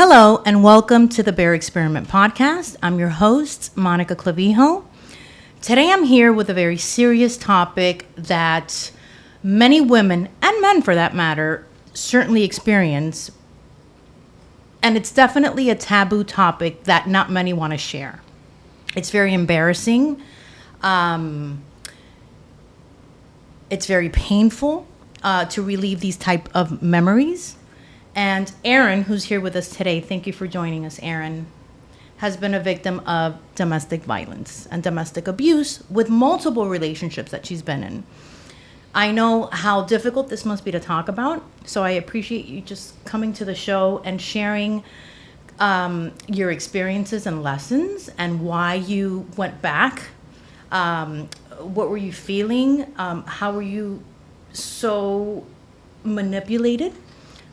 Hello, and welcome to the Bear Experiment Podcast. I'm your host, Monica Clavijo. Today I'm here with a very serious topic that many women, and men for that matter, certainly experience. And it's definitely a taboo topic that not many want to share. It's very embarrassing. It's very painful to relive these type of memories. And Erin, who's here with us today, thank you for joining us, Erin, has been a victim of domestic violence and domestic abuse with multiple relationships that she's been in. I know how difficult this must be to talk about, so I appreciate you just coming to the show and sharing your experiences and lessons and why you went back. What were you feeling? How were you so manipulated?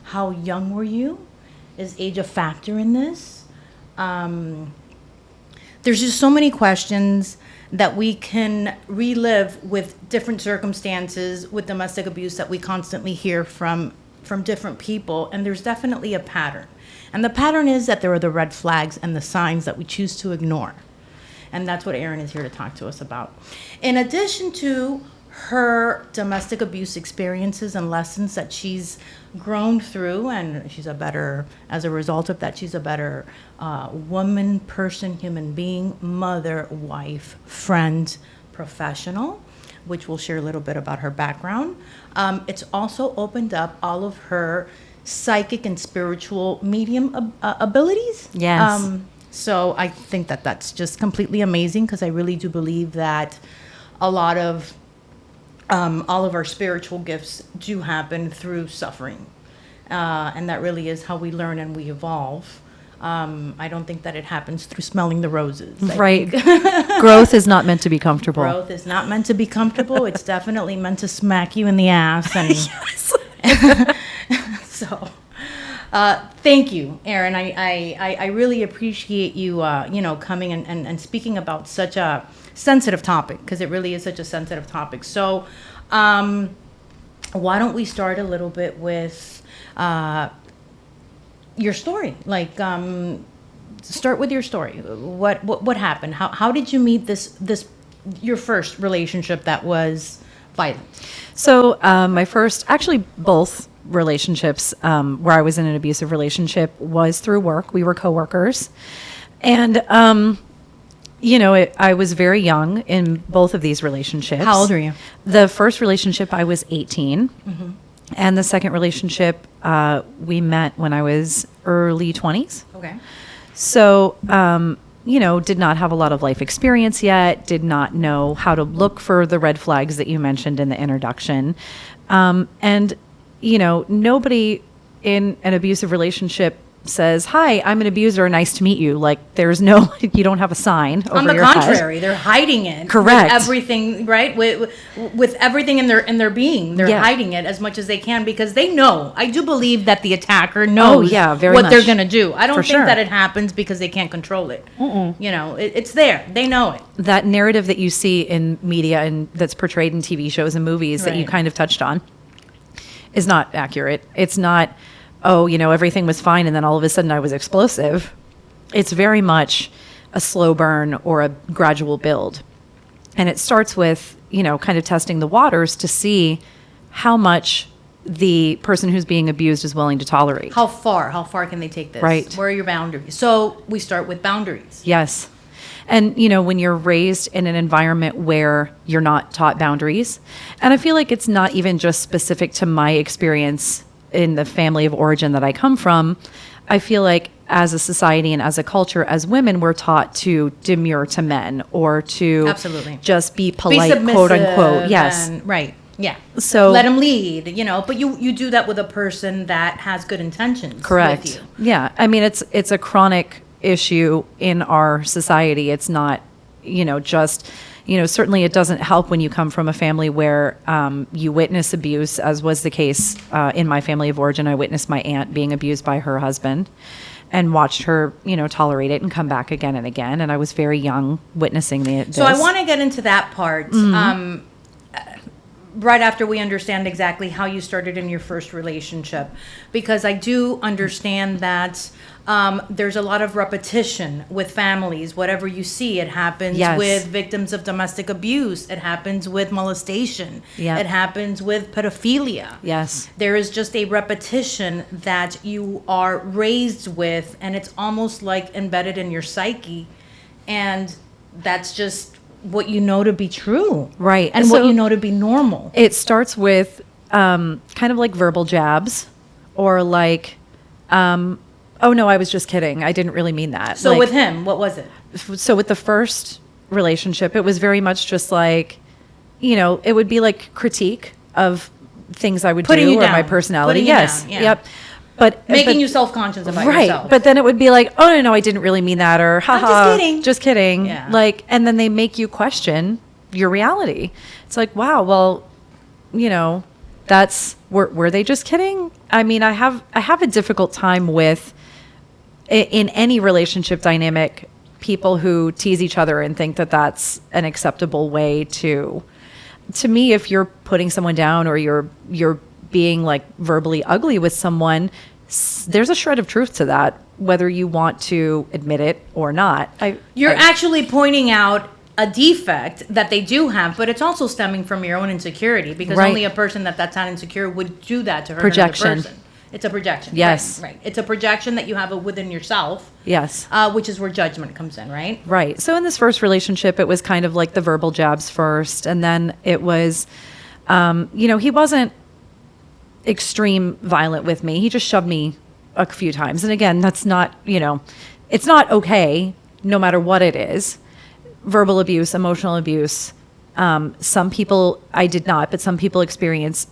How young were you? Is age a factor in this? There's just so many questions that we can relive with different circumstances with domestic abuse that we constantly hear from different people. And there's definitely a pattern. And the pattern is that there are the red flags and the signs that we choose to ignore. And that's what Erin is here to talk to us about. In addition to her domestic abuse experiences and lessons that she's grown through, and as a result of that, she's a better woman, person, human being, mother, wife, friend, professional, which we'll share a little bit about her background. It's also opened up all of her psychic and spiritual medium abilities. Yes. So I think that that's just completely amazing, because I really do believe that a lot of all of our spiritual gifts do happen through suffering. And that really is how we learn and we evolve. I don't think that it happens through smelling the roses. Right. Growth is not meant to be comfortable. Growth is not meant to be comfortable. It's definitely meant to smack you in the ass. And Yes. so, thank you, Erin. I really appreciate you, coming and speaking about such a sensitive topic, because it really is such a sensitive topic. So, why don't we start a little bit with your story? Like, start with your story. What happened? How did you meet this your first relationship that was violent? So my first, actually both relationships where I was in an abusive relationship was through work. We were coworkers. And, I was very young in both of these relationships. How old are you? The first relationship, I was 18. Mm-hmm. And the second relationship, we met when I was early 20s. Okay. So, did not have a lot of life experience yet, did not know how to look for the red flags that you mentioned in the introduction. Nobody in an abusive relationship says, "Hi, I'm an abuser. Nice to meet you." Like, there's no, you don't have a sign over your head. On the contrary, they're hiding it. Correct. With everything, right? With everything in their being, they're hiding it as much as they can, because they know. I do believe that the attacker knows what they're going to do. I don't think that it happens because they can't control it. Mm-mm. It's there. They know it. That narrative that you see in media and that's portrayed in TV shows and movies that you kind of touched on is not accurate. It's not, everything was fine and then all of a sudden I was explosive. It's very much a slow burn or a gradual build. And it starts with, kind of testing the waters to see how much the person who's being abused is willing to tolerate. How far can they take this? Right. Where are your boundaries? So we start with boundaries. Yes. And, when you're raised in an environment where you're not taught boundaries, and I feel like it's not even just specific to my experience in the family of origin that I come from, I feel like as a society and as a culture, as women, we're taught to demur to men or to Absolutely. Just be polite, quote unquote. Yes. Right. Yeah. So let them lead, but you do that with a person that has good intentions. Correct. With you. Yeah. I mean, it's a chronic issue in our society. It's not, just, certainly it doesn't help when you come from a family where you witness abuse, as was the case in my family of origin. I witnessed my aunt being abused by her husband and watched her, tolerate it and come back again and again. And I was very young witnessing this. So I want to get into that part. Mm-hmm. right after we understand exactly how you started in your first relationship, because I do understand that there's a lot of repetition with families. Whatever you see, it happens Yes. with victims of domestic abuse. It happens with molestation. Yeah. It happens with pedophilia. Yes. There is just a repetition that you are raised with, and it's almost like embedded in your psyche, and that's just what you know to be true, Right. and So- what you know to be normal. It starts with kind of like verbal jabs, or like, oh no, I was just kidding. I didn't really mean that. So Like, with him, what was it? so with the first relationship, it was very much just like, it would be like critique of things I would Putting do you or my down. personality. Putting you Yes. down, yeah. Yep. But Making but- you self-conscious about right. yourself. But then it would be like, oh no, I didn't really mean that, or haha, just kidding. just kidding. Yeah. Like, and then they make you question your reality. It's like, wow, well, that's were they just kidding? I mean, I have a difficult time with in any relationship dynamic, people who tease each other and think that that's an acceptable way to me, if you're putting someone down or you're being like verbally ugly with someone, there's a shred of truth to that, whether you want to admit it or not. You're actually pointing out a defect that they do have, but it's also stemming from your own insecurity, because Right. only a person that's not insecure would do that to her Projection. another person. It's a projection. Yes. Right. It's a projection that you have within yourself, Yes. which is where judgment comes in, right? Right. So in this first relationship, it was kind of like the verbal jabs first. And then it was, he wasn't extreme violent with me. He just shoved me a few times. And again, that's not, it's not okay, no matter what it is. Verbal abuse, emotional abuse. Some people, I did not, but some people experience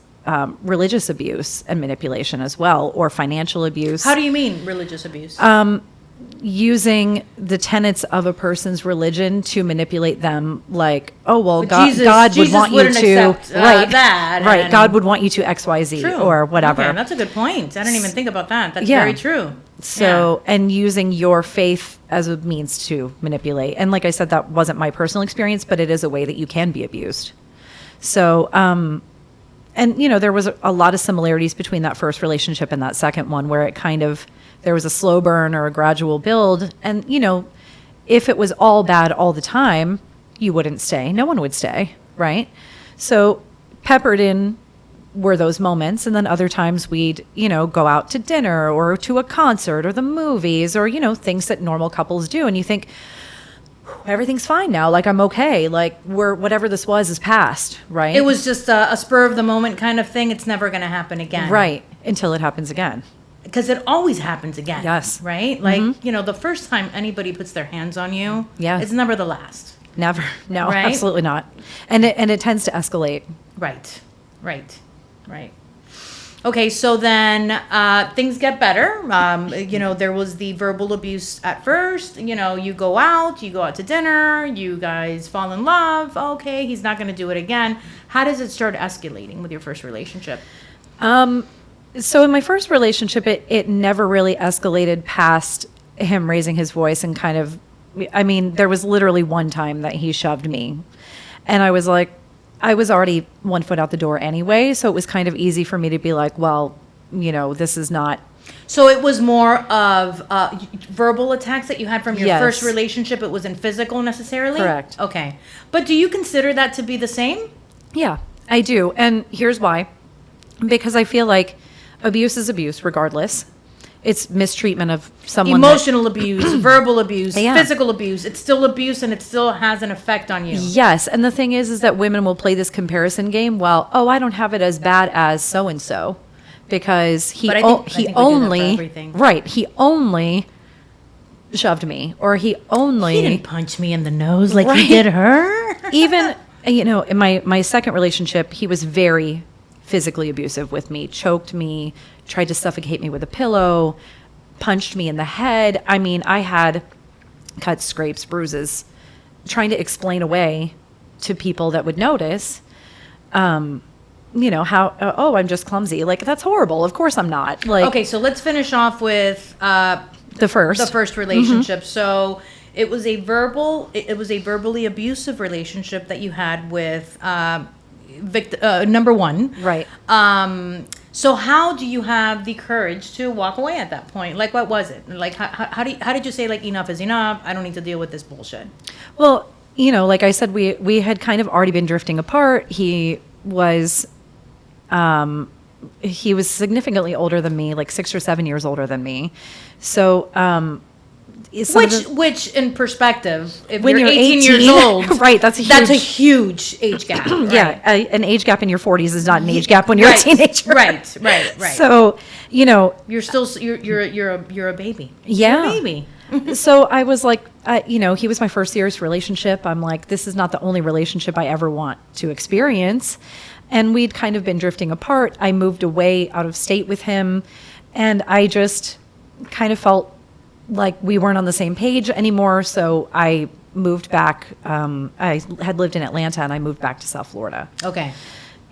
religious abuse and manipulation as well, or financial abuse. How do you mean religious abuse? Using the tenets of a person's religion to manipulate them, like, oh well, But God would Jesus want you wouldn't to accept, that, right. and- God would want you to X, Y, Z, True. or whatever. Okay, that's a good point. I didn't even think about that. That's Yeah. very true. So, and using your faith as a means to manipulate. And like I said, that wasn't my personal experience, but it is a way that you can be abused. So, and there was a lot of similarities between that first relationship and that second one, where it kind of, there was a slow burn or a gradual build. And, if it was all bad all the time, you wouldn't stay. No one would stay, right? So peppered in were those moments. And then other times we'd, go out to dinner or to a concert or the movies or, things that normal couples do. And you think, everything's fine now. Like, I'm okay. Like, whatever this was is past, right? It was just a spur of the moment kind of thing. It's never going to happen again. right until it happens again. Because it always happens again. Yes. Right? Like, the first time anybody puts their hands on you, Yeah. it's never the last. Never. No, Right? absolutely not. And it tends to escalate. Right. Okay, so then things get better. There was the verbal abuse at first. You go out to dinner, you guys fall in love. Okay, he's not going to do it again. How does it start escalating with your first relationship? So in my first relationship, it never really escalated past him raising his voice and kind of, there was literally one time that he shoved me. And I was like, I was already 1 foot out the door anyway. So it was kind of easy for me to be like, well, this is not. So it was more of verbal attacks that you had from your Yes. first relationship. It wasn't physical necessarily? Correct. Okay. But do you consider that to be the same? Yeah, I do. And here's why. Because I feel like abuse is abuse regardless. It's mistreatment of someone. Emotional abuse, verbal abuse, Yeah. physical abuse. It's still abuse and it still has an effect on you. Yes, and the thing is that women will play this comparison game. Well, I don't have it as bad as so and so, because But I think we do that for only everything. right. He only shoved me, or he only He didn't punch me in the nose like Right. he did her. even in my second relationship, he was very physically abusive with me, choked me, tried to suffocate me with a pillow, punched me in the head. I had cuts, scrapes, bruises, trying to explain away to people that would notice, how, I'm just clumsy. Like, that's horrible. Of course I'm not. Like, Okay, so let's finish off with the first. the first relationship. So it was a verbally abusive relationship that you had with number one. Right. So how do you have the courage to walk away at that point? Like, what was it? Like, how did you say, like, enough is enough? I don't need to deal with this bullshit. Well, like I said, we had kind of already been drifting apart. He was significantly older than me, like 6 or 7 years older than me. So, Which in perspective, if when you're you're 18 years 18, old, right, that's a huge age gap. Right? Yeah, an age gap in your 40s is not an age gap when you're Right, a teenager. Right. So, You're still you're a baby. Yeah. You're a baby. So I was like, he was my first serious relationship. I'm like, this is not the only relationship I ever want to experience. And we'd kind of been drifting apart. I moved away out of state with him, and I just kind of felt like we weren't on the same page anymore. So I moved back. I had lived in Atlanta, and I moved back to South Florida. Okay.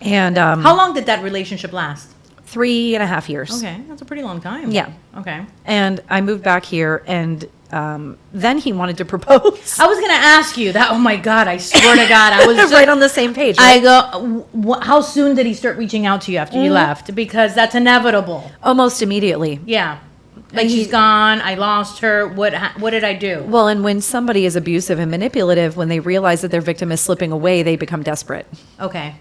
And How long did that relationship last? 3.5 years. Okay, that's a pretty long time. Yeah. Okay. And I moved back here, and then he wanted to propose. I was gonna ask you that. Oh my God! I swear to God, I was right on the same page. I Right? go. How soon did he start reaching out to you after you left? Because that's inevitable. Almost immediately. Yeah. Like, she's gone. I lost her. What did I do? Well, and when somebody is abusive and manipulative, when they realize that their victim is slipping away, they become desperate. Okay.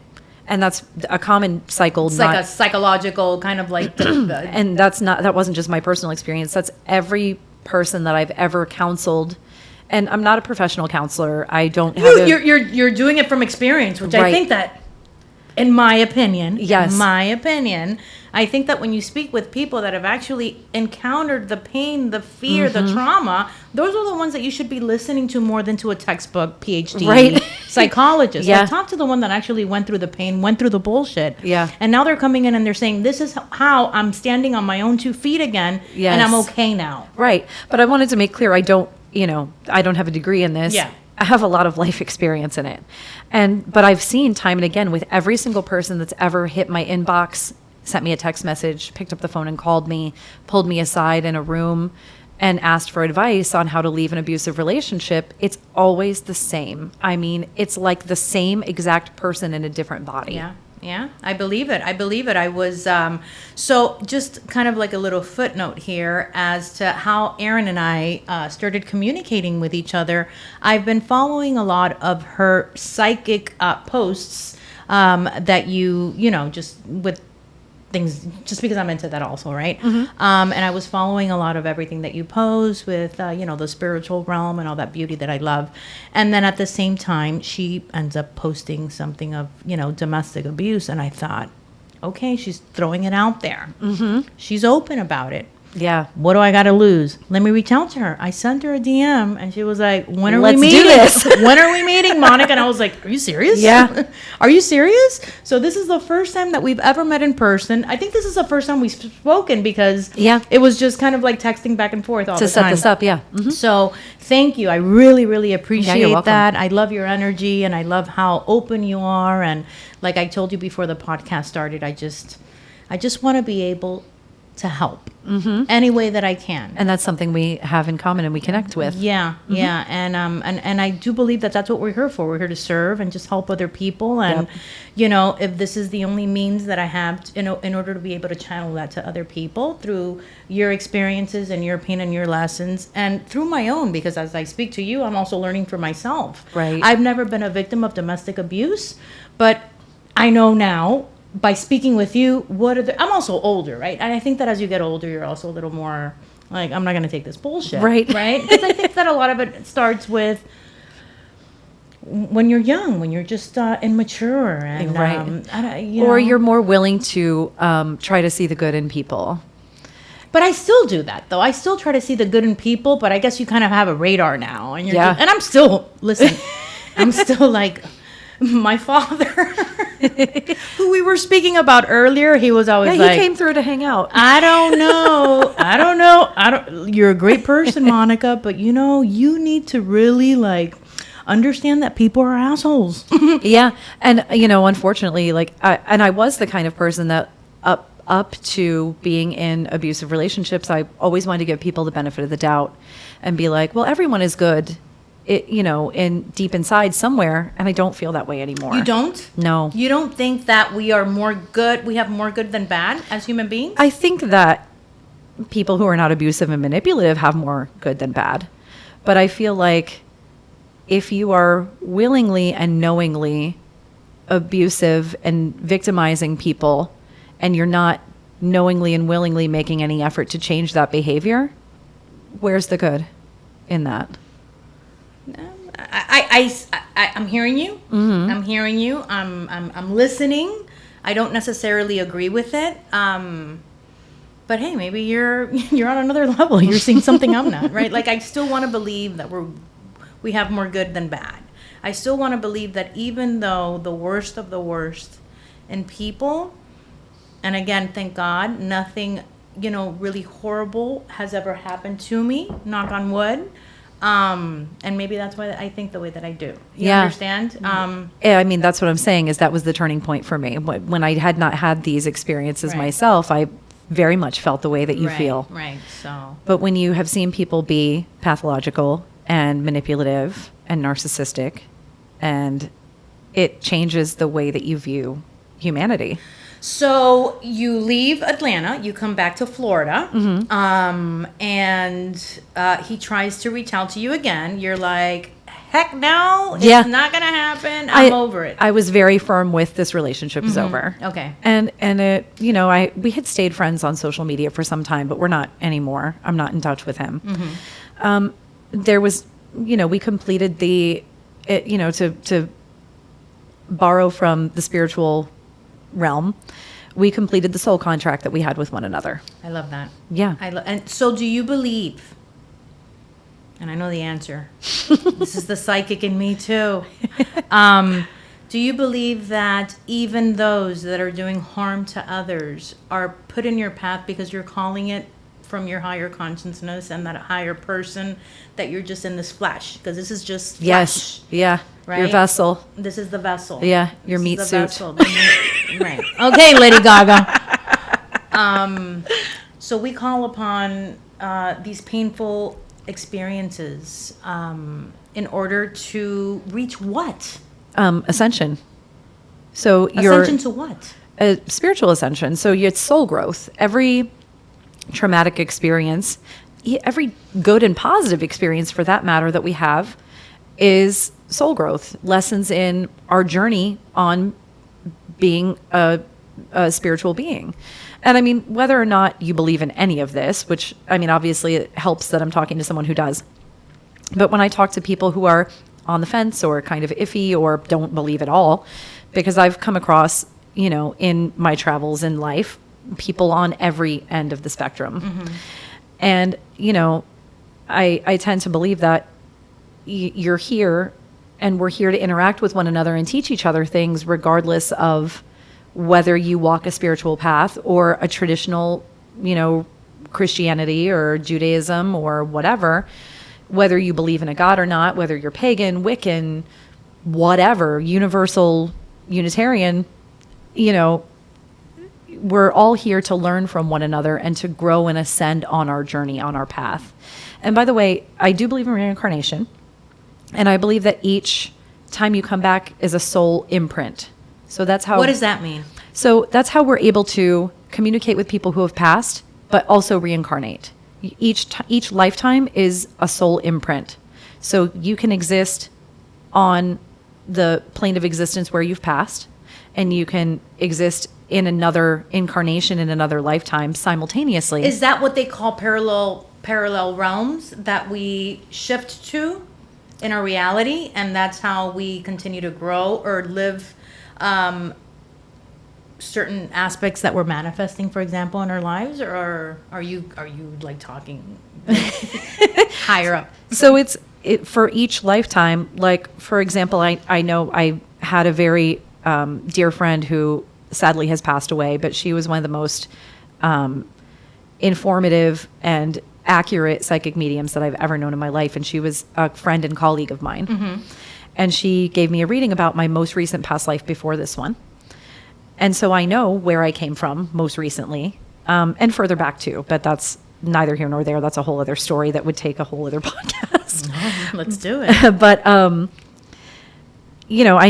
And that's a common cycle. It's like a psychological kind of like. And that wasn't just my personal experience. That's every person that I've ever counseled. And I'm not a professional counselor. I don't have You're doing it from experience, which I Right. think that, in my opinion, Yes. I think that when you speak with people that have actually encountered the pain, the fear, the trauma, those are the ones that you should be listening to more than to a textbook PhD Right. psychologist. Yeah. Like, talk to the one that actually went through the pain, went through the bullshit. Yeah. And now they're coming in and they're saying, this is how I'm standing on my own 2 feet again, and I'm Yes. okay now. Right. But I wanted to make clear I don't have a degree in this. Yeah. I have a lot of life experience in it. But I've seen time and again with every single person that's ever hit my inbox, sent me a text message, picked up the phone and called me, pulled me aside in a room and asked for advice on how to leave an abusive relationship, it's always the same. I mean, it's like the same exact person in a different body. Yeah, I believe it. I was, so just kind of like a little footnote here as to how Erin and I started communicating with each other. I've been following a lot of her psychic posts that just with things, just because I'm into that also, right? And I was following a lot of everything that you post with, the spiritual realm and all that beauty that I love. And then at the same time, she ends up posting something of, domestic abuse. And I thought, okay, she's throwing it out there. She's open about it. Yeah. What do I got to lose? Let me reach out to her. I sent her a DM and she was like, when are Let's we do meeting? this. When are we meeting, Monica? And I was like, are you serious? Yeah. Are you serious? So this is the first time that we've ever met in person. I think this is the first time we've spoken because it was just kind of like texting back and forth all the time. To set this up, yeah. So thank you. I really, really appreciate you're welcome. that. I love your energy and I love how open you are. And like I told you before the podcast started, I just want to be able to help any way that I can. And that's something we have in common and we connect with. Yeah, and I do believe that that's what we're here for. We're here to serve and just help other people. And if this is the only means that I have in order to be able to channel that to other people through your experiences and your pain and your lessons, and through my own, because as I speak to you, I'm also learning for myself. Right. I've never been a victim of domestic abuse, but I know now, by speaking with you, I'm also older, right? And I think that as you get older, you're also a little more like, I'm not going to take this bullshit. Right. Right? Because I think that a lot of it starts with when you're young, when you're just immature. And, Right. Or you're more willing to try to see the good in people. But I still do that, though. I still try to see the good in people, but I guess you kind of have a radar now. And and I'm still, I'm still like, my father, who we were speaking about earlier, he was always he came through to hang out. I don't know. You're a great person, Monica, but you need to really understand that people are assholes. Yeah. And, unfortunately, I was the kind of person that up to being in abusive relationships, I always wanted to give people the benefit of the doubt and be like, well, everyone is good it, in deep inside somewhere, and I don't feel that way anymore. You don't? No. You don't think that we are more good, we have more good than bad as human beings? I think that people who are not abusive and manipulative have more good than bad. But I feel like if you are willingly and knowingly abusive and victimizing people, and you're not knowingly and willingly making any effort to change that behavior, where's the good in that? I'm hearing you. Mm-hmm. I'm hearing you. I'm listening. I don't necessarily agree with it. But hey, maybe you're on another level. You're seeing something I'm not, right? Like, I still want to believe that we have more good than bad. I still want to believe that even though the worst of the worst in people, and again, thank God, nothing, really horrible has ever happened to me, knock on wood. And maybe that's why I think the way that I do. You understand? Yeah, I mean, that's what I'm saying, is that was the turning point for me. When I had not had these experiences myself, I very much felt the way that you feel. Right. So, but when you have seen people be pathological and manipulative and narcissistic, and it changes the way that you view humanity. So you leave Atlanta, you come back to Florida, and he tries to reach out to you again. You're like, heck no, it's not going to happen. I'm over it. I was very firm with this relationship is over. Okay. And it, we had stayed friends on social media for some time, but we're not anymore. I'm not in touch with him. There was, we completed to borrow from the spiritual realm, we completed the soul contract that we had with one another. I love that. Yeah. And so do you believe, and I know the answer, this is the psychic in me too, do you believe that even those that are doing harm to others are put in your path because you're calling it from your higher consciousness and that higher person, that you're just in this flesh? Because this is just flesh. Yes. Yeah. Right? Your vessel. This is the vessel. Yeah. Your meat suit. Right. Okay, Lady Gaga. So we call upon these painful experiences in order to reach what? Ascension. So ascension to what? Spiritual ascension. So it's soul growth. Every traumatic experience, every good and positive experience for that matter that we have, is soul growth. Lessons in our journey on being a spiritual being. And I mean, whether or not you believe in any of this, which, I mean, obviously it helps that I'm talking to someone who does. But when I talk to people who are on the fence or kind of iffy or don't believe at all, because I've come across, in my travels in life, people on every end of the spectrum. And, I tend to believe that you're here and we're here to interact with one another and teach each other things, regardless of whether you walk a spiritual path or a traditional, Christianity or Judaism or whatever, whether you believe in a God or not, whether you're pagan, Wiccan, whatever, universal, Unitarian, we're all here to learn from one another and to grow and ascend on our journey, on our path. And by the way, I do believe in reincarnation. And I believe that each time you come back is a soul imprint. So that's how... What does that mean? So that's how we're able to communicate with people who have passed, but also reincarnate. Each lifetime is a soul imprint. So you can exist on the plane of existence where you've passed, and you can exist in another incarnation in another lifetime simultaneously. Is that what they call parallel realms that we shift to in our reality, and that's how we continue to grow or live certain aspects that we're manifesting, for example, in our lives? Or are you like talking higher up? So it's for each lifetime. Like, for example, I know I had a very dear friend who sadly has passed away, but she was one of the most informative and accurate psychic mediums that I've ever known in my life. And she was a friend and colleague of mine. And she gave me a reading about my most recent past life before this one. And so I know where I came from most recently, and further back too, but that's neither here nor there. That's a whole other story that would take a whole other podcast. Let's do it. But, I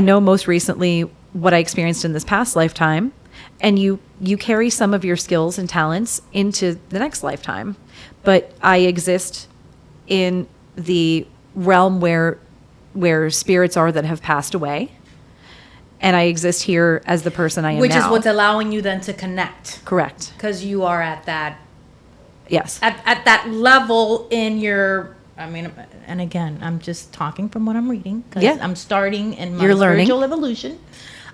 know most recently what I experienced in this past lifetime, and you carry some of your skills and talents into the next lifetime. But I exist in the realm where spirits are that have passed away, and I exist here as the person I am Which now. is what's allowing you then to connect. Correct. Because you are at that Yes. at that level in your, and again, I'm just talking from what I'm reading, because Yeah. I'm starting in my You're learning. spiritual evolution.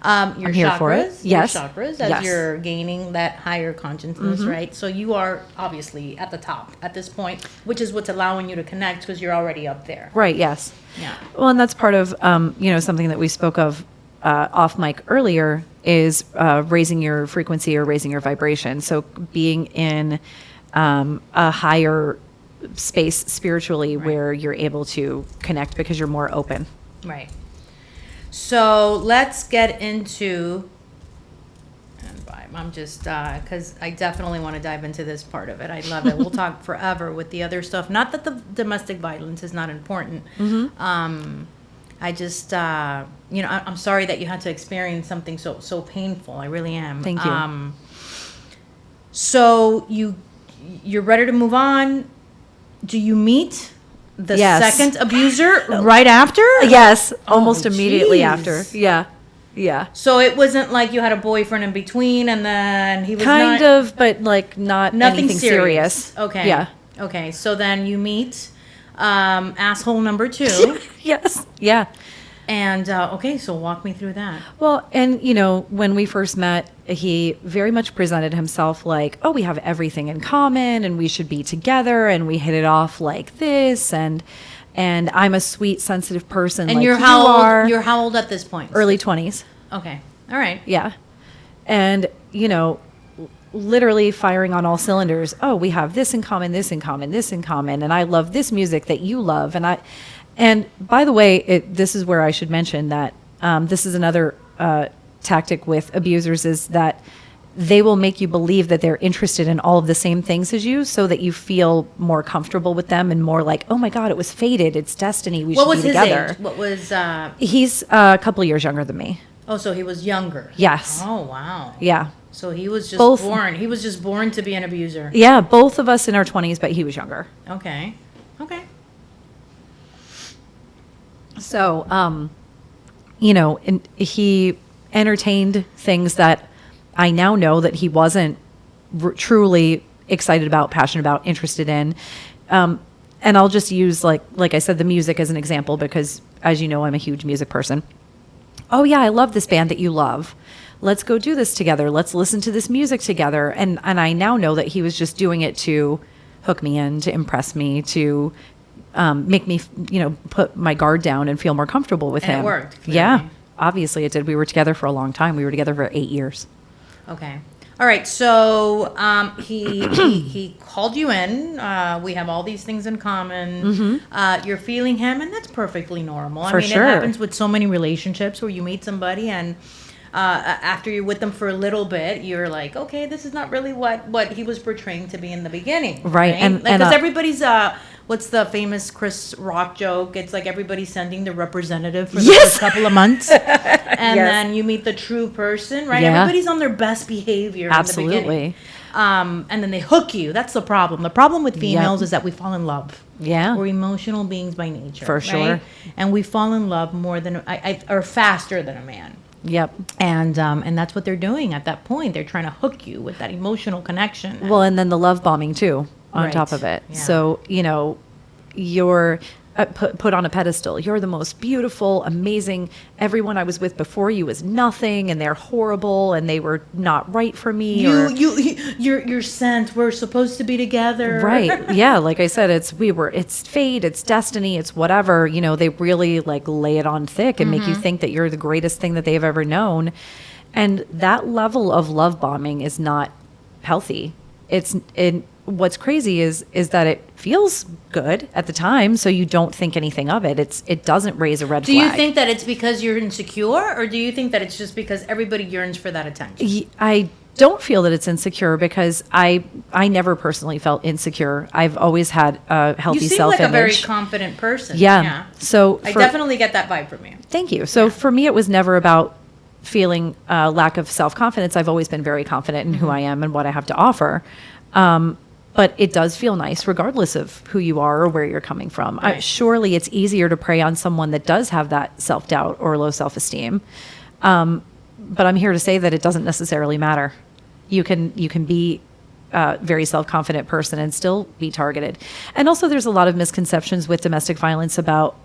Your I'm here chakras, for it. Yes. your chakras, as Yes. you're gaining that higher consciousness, right? So you are obviously at the top at this point, which is what's allowing you to connect, because you're already up there. Right. Yes. Yeah. Well, and that's part of, something that we spoke of off mic earlier is raising your frequency or raising your vibration. So being in a higher space spiritually where you're able to connect because you're more open. Right. So let's get into, and I'm just, because I definitely want to dive into this part of it. I love it. We'll talk forever with the other stuff. Not that the domestic violence is not important. I just, I'm sorry that you had to experience something so painful. I really am. Thank you. So you're ready to move on. Do you meet the Yes. second abuser right after? Yes. Almost Oh, immediately geez. after. Yeah. Yeah. So it wasn't like you had a boyfriend in between and then he was Kind not, of, but like not nothing anything serious. Okay. Yeah. Okay. So then you meet asshole number 2. Yes. Yeah. And okay, so walk me through that. Well, and when we first met, he very much presented himself like, oh, we have everything in common and we should be together and we hit it off like this and I'm a sweet, sensitive person. And like you're you how are. old? You're how old at this point? Early 20s. Okay. All right. Yeah. And, literally firing on all cylinders. Oh, we have this in common, this in common, this in common. And I love this music that you love. And by the way, this is where I should mention that this is another tactic with abusers is that they will make you believe that they're interested in all of the same things as you so that you feel more comfortable with them and more like, oh my God, it was fated. It's destiny. We What should was be his together. age? What was? He's a couple years younger than me. Oh, so he was younger. Yes. Oh wow. Yeah. So he was just Both- born. He was just born to be an abuser. Yeah. Both of us in our 20s, but he was younger. Okay. Okay. So, and he entertained things that I now know that he wasn't truly excited about, passionate about, interested in. And I'll just use like I said, the music as an example, because as you know, I'm a huge music person. Oh yeah, I love this band that you love. Let's go do this together. Let's listen to this music together. And I now know that he was just doing it to hook me in, to impress me, to make me, put my guard down and feel more comfortable with And it him. worked, clearly. Yeah, obviously it did. We were together for a long time. We were together for 8 years. Okay. All right. So he called you in. We have all these things in common. You're feeling him, and that's perfectly normal. For sure. It happens with so many relationships where you meet somebody and after you're with them for a little bit, you're like, okay, this is not really what he was portraying to be in the beginning. Right, and because everybody's what's the famous Chris Rock joke? It's like everybody's sending the representative for the Yes. first couple of months, and Yes. then you meet the true person, right? Yeah. Everybody's on their best behavior in the Absolutely. beginning. And then they hook you. That's the problem. The problem with females is that we fall in love. Yeah. We're emotional beings by nature. For right? sure. And we fall in love more than, or faster than a man. Yep. And that's what they're doing at that point. They're trying to hook you with that emotional connection. Well, and then the love bombing too, on Right. top of it. Yeah. So, you're put on a pedestal. You're the most beautiful, amazing. Everyone I was with before you was nothing, and they're horrible, and they were not right for me. You're sent. We're supposed to be together. Right. Yeah. Like I said, it's fate, it's destiny, it's whatever. They really like lay it on thick and make you think that you're the greatest thing that they've ever known. And that level of love bombing is not healthy. What's crazy is that it feels good at the time, so you don't think anything of it. It doesn't raise a red Do flag. you think that it's because you're insecure, or do you think that it's just because everybody yearns for that attention? I don't feel that it's insecure because I never personally felt insecure. I've always had a healthy You seem self-image. like a very confident person. Yeah. So I definitely get that vibe from you. Thank you. So for me, it was never about feeling lack of self-confidence. I've always been very confident in who I am and what I have to offer. But it does feel nice regardless of who you are or where you're coming from. Right. Surely it's easier to prey on someone that does have that self-doubt or low self-esteem. But I'm here to say that it doesn't necessarily matter. You can be a very self-confident person and still be targeted. And also there's a lot of misconceptions with domestic violence about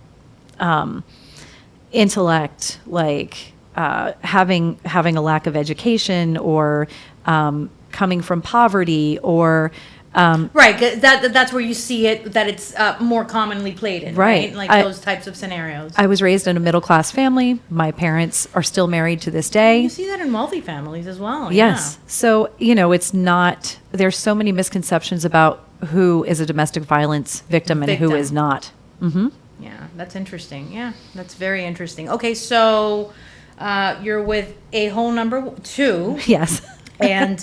intellect, like having a lack of education or coming from poverty or Right, 'cause that's where you see it, that it's more commonly played in, Right. right? Like those types of scenarios. I was raised in a middle-class family. My parents are still married to this day. You see that in wealthy families as well. Yes. So, it's not, there's so many misconceptions about who is a domestic violence victim and who Victim. is not. Yeah, that's interesting. Yeah, that's very interesting. Okay, so you're with a-hole number 2, Yes. and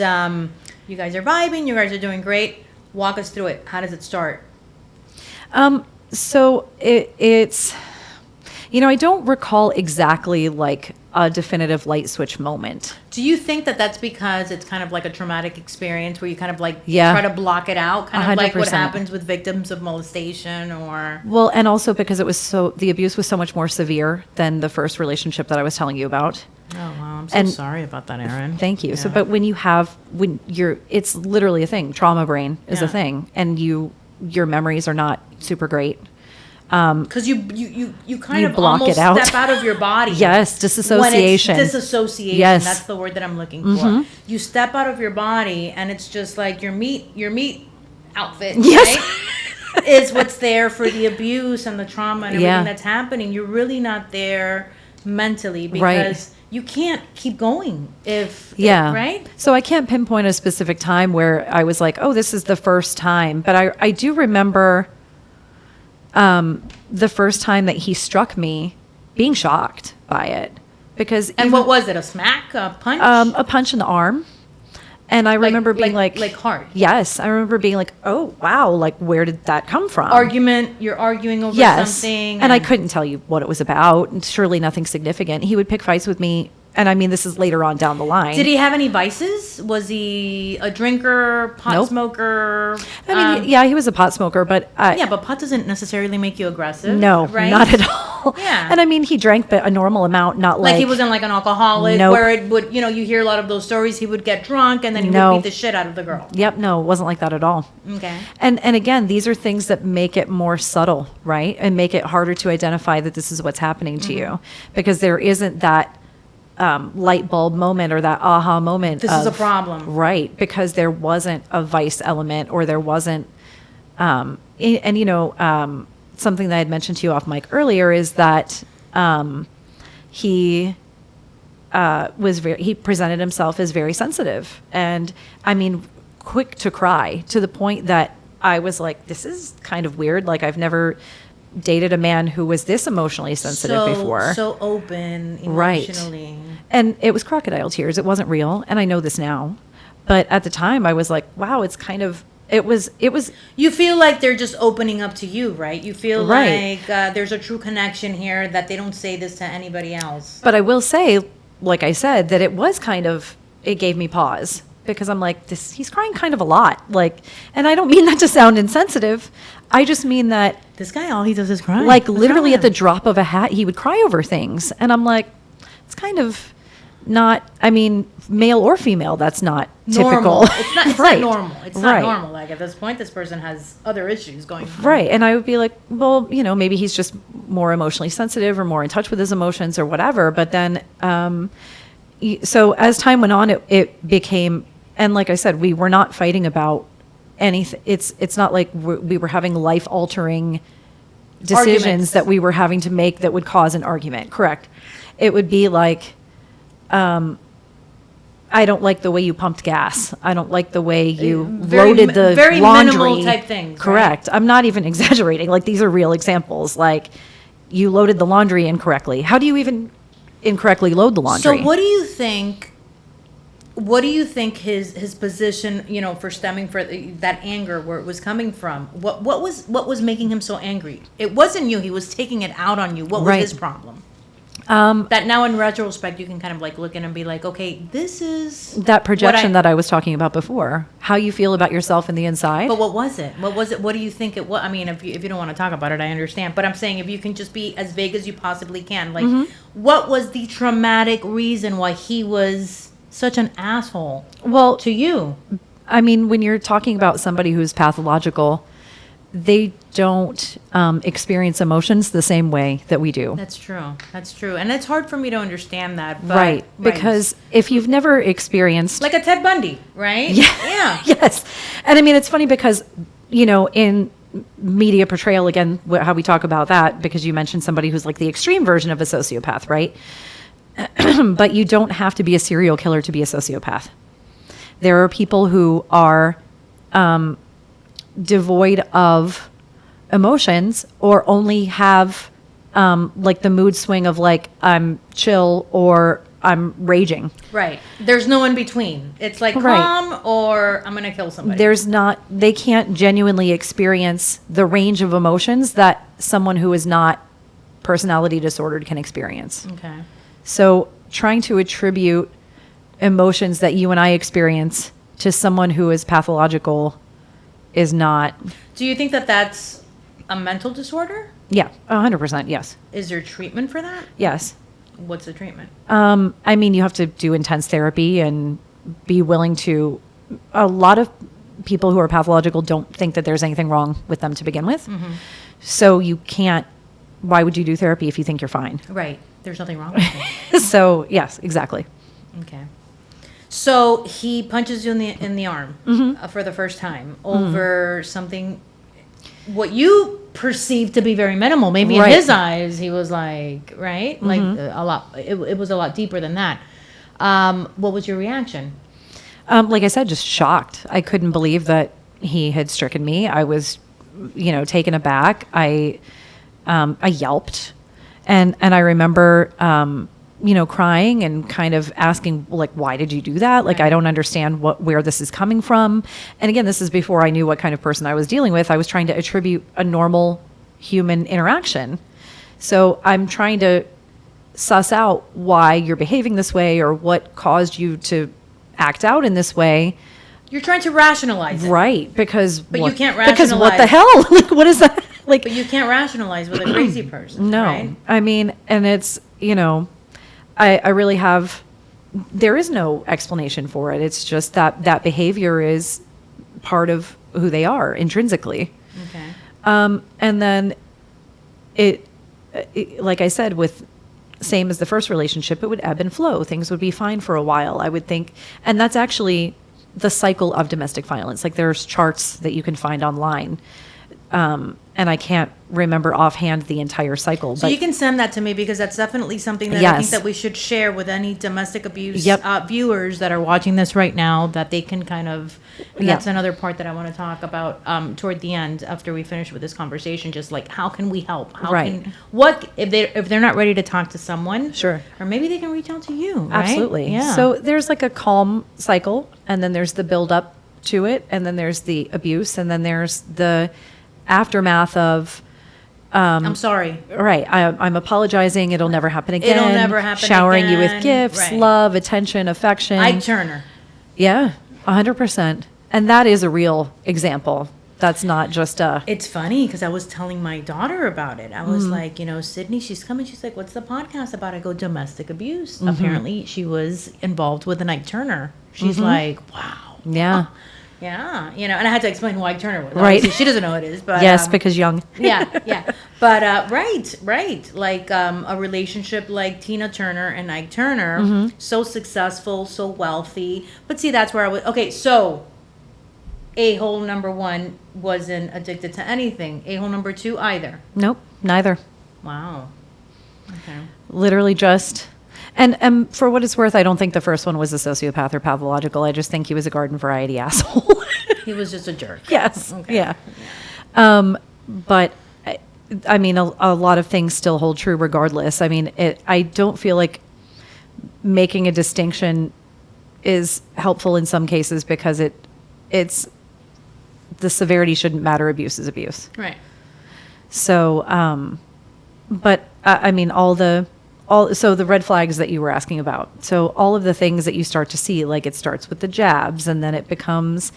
you guys are vibing. You guys are doing great. Walk us through it. How does it start? So it's, I don't recall exactly like a definitive light switch moment. Do you think that that's because it's kind of like a traumatic experience where you kind of like Yeah. try to block it out, kind of like what 100%. happens with victims of molestation or... Well, and also because the abuse was so much more severe than the first relationship that I was telling you about. Oh, wow. I'm so And- sorry about that, Erin. Thank you. So, Yeah. but it's literally a thing. Trauma brain is Yeah. a thing, and your memories are not super great. Because you kind You of block almost it out. step out of your body. Yes, disassociation. When it's disassociation. Yes. That's the word that I'm looking for. You step out of your body, and it's just like your meat outfit, Yes. right? Is what's there for the abuse and the trauma and everything Yeah. that's happening. You're really not there mentally because Right. you can't keep going Yeah. right? So I can't pinpoint a specific time where I was like, oh, this is the first time. But I do remember the first time that he struck me being shocked by it. Because And even, what was it? A smack? A punch? a punch in the arm. And I remember being like hard. Yes. I remember being like, oh, wow. Like, where did that come from? Argument. You're arguing over Yes. something. And I couldn't tell you what it was about. And surely nothing significant. He would pick fights with me. And I mean, this is later on down the line. Did he have any vices? Was he a drinker, pot Nope. smoker? I mean, yeah, he was a pot smoker, but Yeah, but pot doesn't necessarily make you aggressive. no, right? not at all. Yeah. And I mean, he drank, but a normal amount, not Like like, he wasn't like an alcoholic Nope. where it would, you hear a lot of those stories. He would get drunk and then he No. would beat the shit out of the girl. Yep, no, it wasn't like that at all. Okay. And again, these are things that make it more subtle, right? And make it harder to identify that this is what's happening to you, because there isn't that light bulb moment or that aha moment. This is a problem. Right, because there wasn't a vice element or there wasn't, something that I had mentioned to you off mic earlier is that he he presented himself as very sensitive and I mean, quick to cry to the point that I was like, this is kind of weird. Like I've never dated a man who was this emotionally sensitive before. So open Right. emotionally. And it was crocodile tears. It wasn't real. And I know this now. But at the time I was like, wow, it's kind of, it was, You feel like they're just opening up to you, right? You feel Right. like there's a true connection here that they don't say this to anybody else. but I will say, like I said, that it was kind of, it gave me pause because I'm like, he's crying kind of a lot. Like, and I don't mean that to sound insensitive. I just mean that This guy, all he does is cry. like What's literally wrong at the with him? drop of a hat, he would cry over things. And I'm like, it's kind of not, I mean, male or female, that's not Normal. typical. It's not, it's Right. not normal. It's Right. not normal. Like at this point, this person has other issues going on. Right. And I would be like, well, maybe he's just more emotionally sensitive or more in touch with his emotions or whatever. But then, so as time went on, it became, and like I said, we were not fighting about anything. It's not like we were having life altering decisions Arguments. that we were having to make that would cause an argument. Correct. It would be like, I don't like the way you pumped gas. I don't like the way you Very loaded mi- the very laundry. minimal type things, right? Correct. I'm not even exaggerating. Like these are real examples. Like you loaded the laundry incorrectly. How do you even incorrectly load the laundry? So what do you think what do you think his position, for stemming for that anger, where it was coming from? What was making him so angry? It wasn't you. He was taking it out on you. What was Right. his problem? That now in retrospect you can kind of like look at and be like, okay, this is That projection what that I was talking about before, how you feel about yourself in the inside. But what was it? What was it? What do you think it was? I mean, if you don't want to talk about it, I understand. But I'm saying if you can just be as vague as you possibly can. Like, what was the traumatic reason why he was such an asshole Well, to you? I mean, when you're talking about somebody who's pathological, they don't experience emotions the same way that we do. That's true. That's true. And it's hard for me to understand that. But, Right. Because if you've never experienced like a Ted Bundy, right? Yeah. yes. And I mean, it's funny because, in media portrayal, again, how we talk about that, because you mentioned somebody who's like the extreme version of a sociopath, right? But you don't have to be a serial killer to be a sociopath. There are people who are devoid of emotions or only have like the mood swing of like, I'm chill or I'm raging. Right. There's no in between. It's like Right. calm or I'm going to kill somebody. They can't genuinely experience the range of emotions that someone who is not personality disordered can experience. Okay. So trying to attribute emotions that you and I experience to someone who is pathological is not. Do you think that that's a mental disorder? Yeah, 100%. Yes. Is there treatment for that? Yes. What's the treatment? I mean, you have to do intense therapy and be willing to. A lot of people who are pathological don't think that there's anything wrong with them to begin with. So you can't. Why would you do therapy if you think you're fine? Right. There's nothing wrong with it. So yes, exactly. Okay. So he punches you in the arm for the first time over something what you perceive to be very minimal. Maybe Right. in his eyes he was like, right? Like a lot. It was a lot deeper than that. What was your reaction? Like I said, just shocked. I couldn't believe that he had stricken me. I was, taken aback. I yelped, and I remember, crying and kind of asking, like, why did you do that? Like, I don't understand where this is coming from. And again, this is before I knew what kind of person I was dealing with. I was trying to attribute a normal human interaction. So I'm trying to suss out why you're behaving this way or what caused you to act out in this way. You're trying to rationalize it. Right, because But you can't because what rationalize. the hell? Like, what is that? Like, But you can't rationalize with a crazy person. no. Right? I mean, and it's, I really have, there is no explanation for it. It's just that behavior is part of who they are intrinsically. Okay. And then it, like I said, same as the first relationship, it would ebb and flow. Things would be fine for a while, I would think. And that's actually the cycle of domestic violence. Like there's charts that you can find online. And I can't remember offhand the entire cycle. So but you can send that to me because that's definitely something that I think Yes. that we should share with any domestic abuse Yep. viewers that are watching this right now, that they can kind of, and Yep. that's another part that I want to talk about toward the end after we finish with this conversation, just like how can we help? How Right. can, if they're not ready to talk to someone, Sure. or maybe they can reach out to you, right? Absolutely. Yeah. So there's like a calm cycle, and then there's the build up to it, and then there's the abuse, and then there's the aftermath of, I'm sorry. right, I'm apologizing. It'll never happen again. It'll never happen Showering you again. with gifts, Right. love, attention, affection. Ike Turner. Yeah, 100%. And that is a real example. That's not just a. It's funny because I was telling my daughter about it. I was like, Sydney, she's coming. She's like, what's the podcast about? I go, domestic abuse. Apparently, she was involved with an Ike Turner. She's like, wow. Yeah. Yeah. And I had to explain who Ike Turner was. Right. Obviously, she doesn't know who it is. But Yes, because young. yeah. But right. Like a relationship like Tina Turner and Ike Turner, so successful, so wealthy. But see, that's where I was. Okay, so a-hole number 1 wasn't addicted to anything. A-hole number 2 either. Nope, neither. Wow. Okay. Literally just. And for what it's worth, I don't think the first one was a sociopath or pathological. I just think he was a garden variety asshole. He was just a jerk. Yes. Okay. Yeah. But I mean, a lot of things still hold true regardless. I mean, I don't feel like making a distinction is helpful in some cases because it's the severity shouldn't matter. Abuse is abuse. Right. So, but I mean, so the red flags that you were asking about. So all of the things that you start to see, like it starts with the jabs, and then it becomes,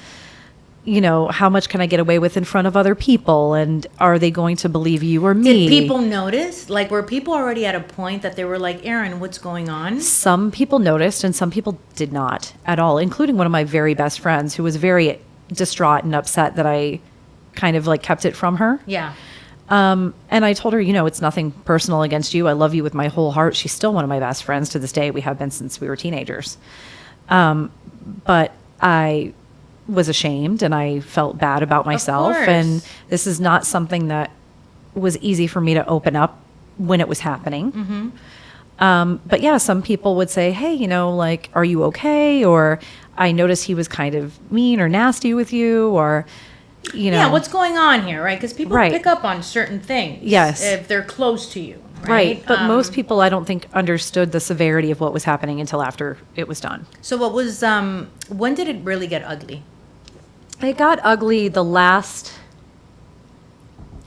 how much can I get away with in front of other people? And are they going to believe you or me? Did people notice? Like, were people already at a point that they were like, Erin, what's going on? Some people noticed and some people did not at all, including one of my very best friends who was very distraught and upset that I kind of like kept it from her. Yeah. And I told her, it's nothing personal against you. I love you with my whole heart. She's still one of my best friends to this day. We have been since we were teenagers. But I was ashamed and I felt bad about myself. And this is not something that was easy for me to open up when it was happening. Mm-hmm. But yeah, some people would say, hey, like, are you okay? Or I noticed he was kind of mean or nasty with you, or, Yeah, what's going on here, right? Because people pick up on certain things. Yes. If they're close to you, right? Right. But most people, I don't think, understood the severity of what was happening until after it was done. So what was, when did it really get ugly? It got ugly the last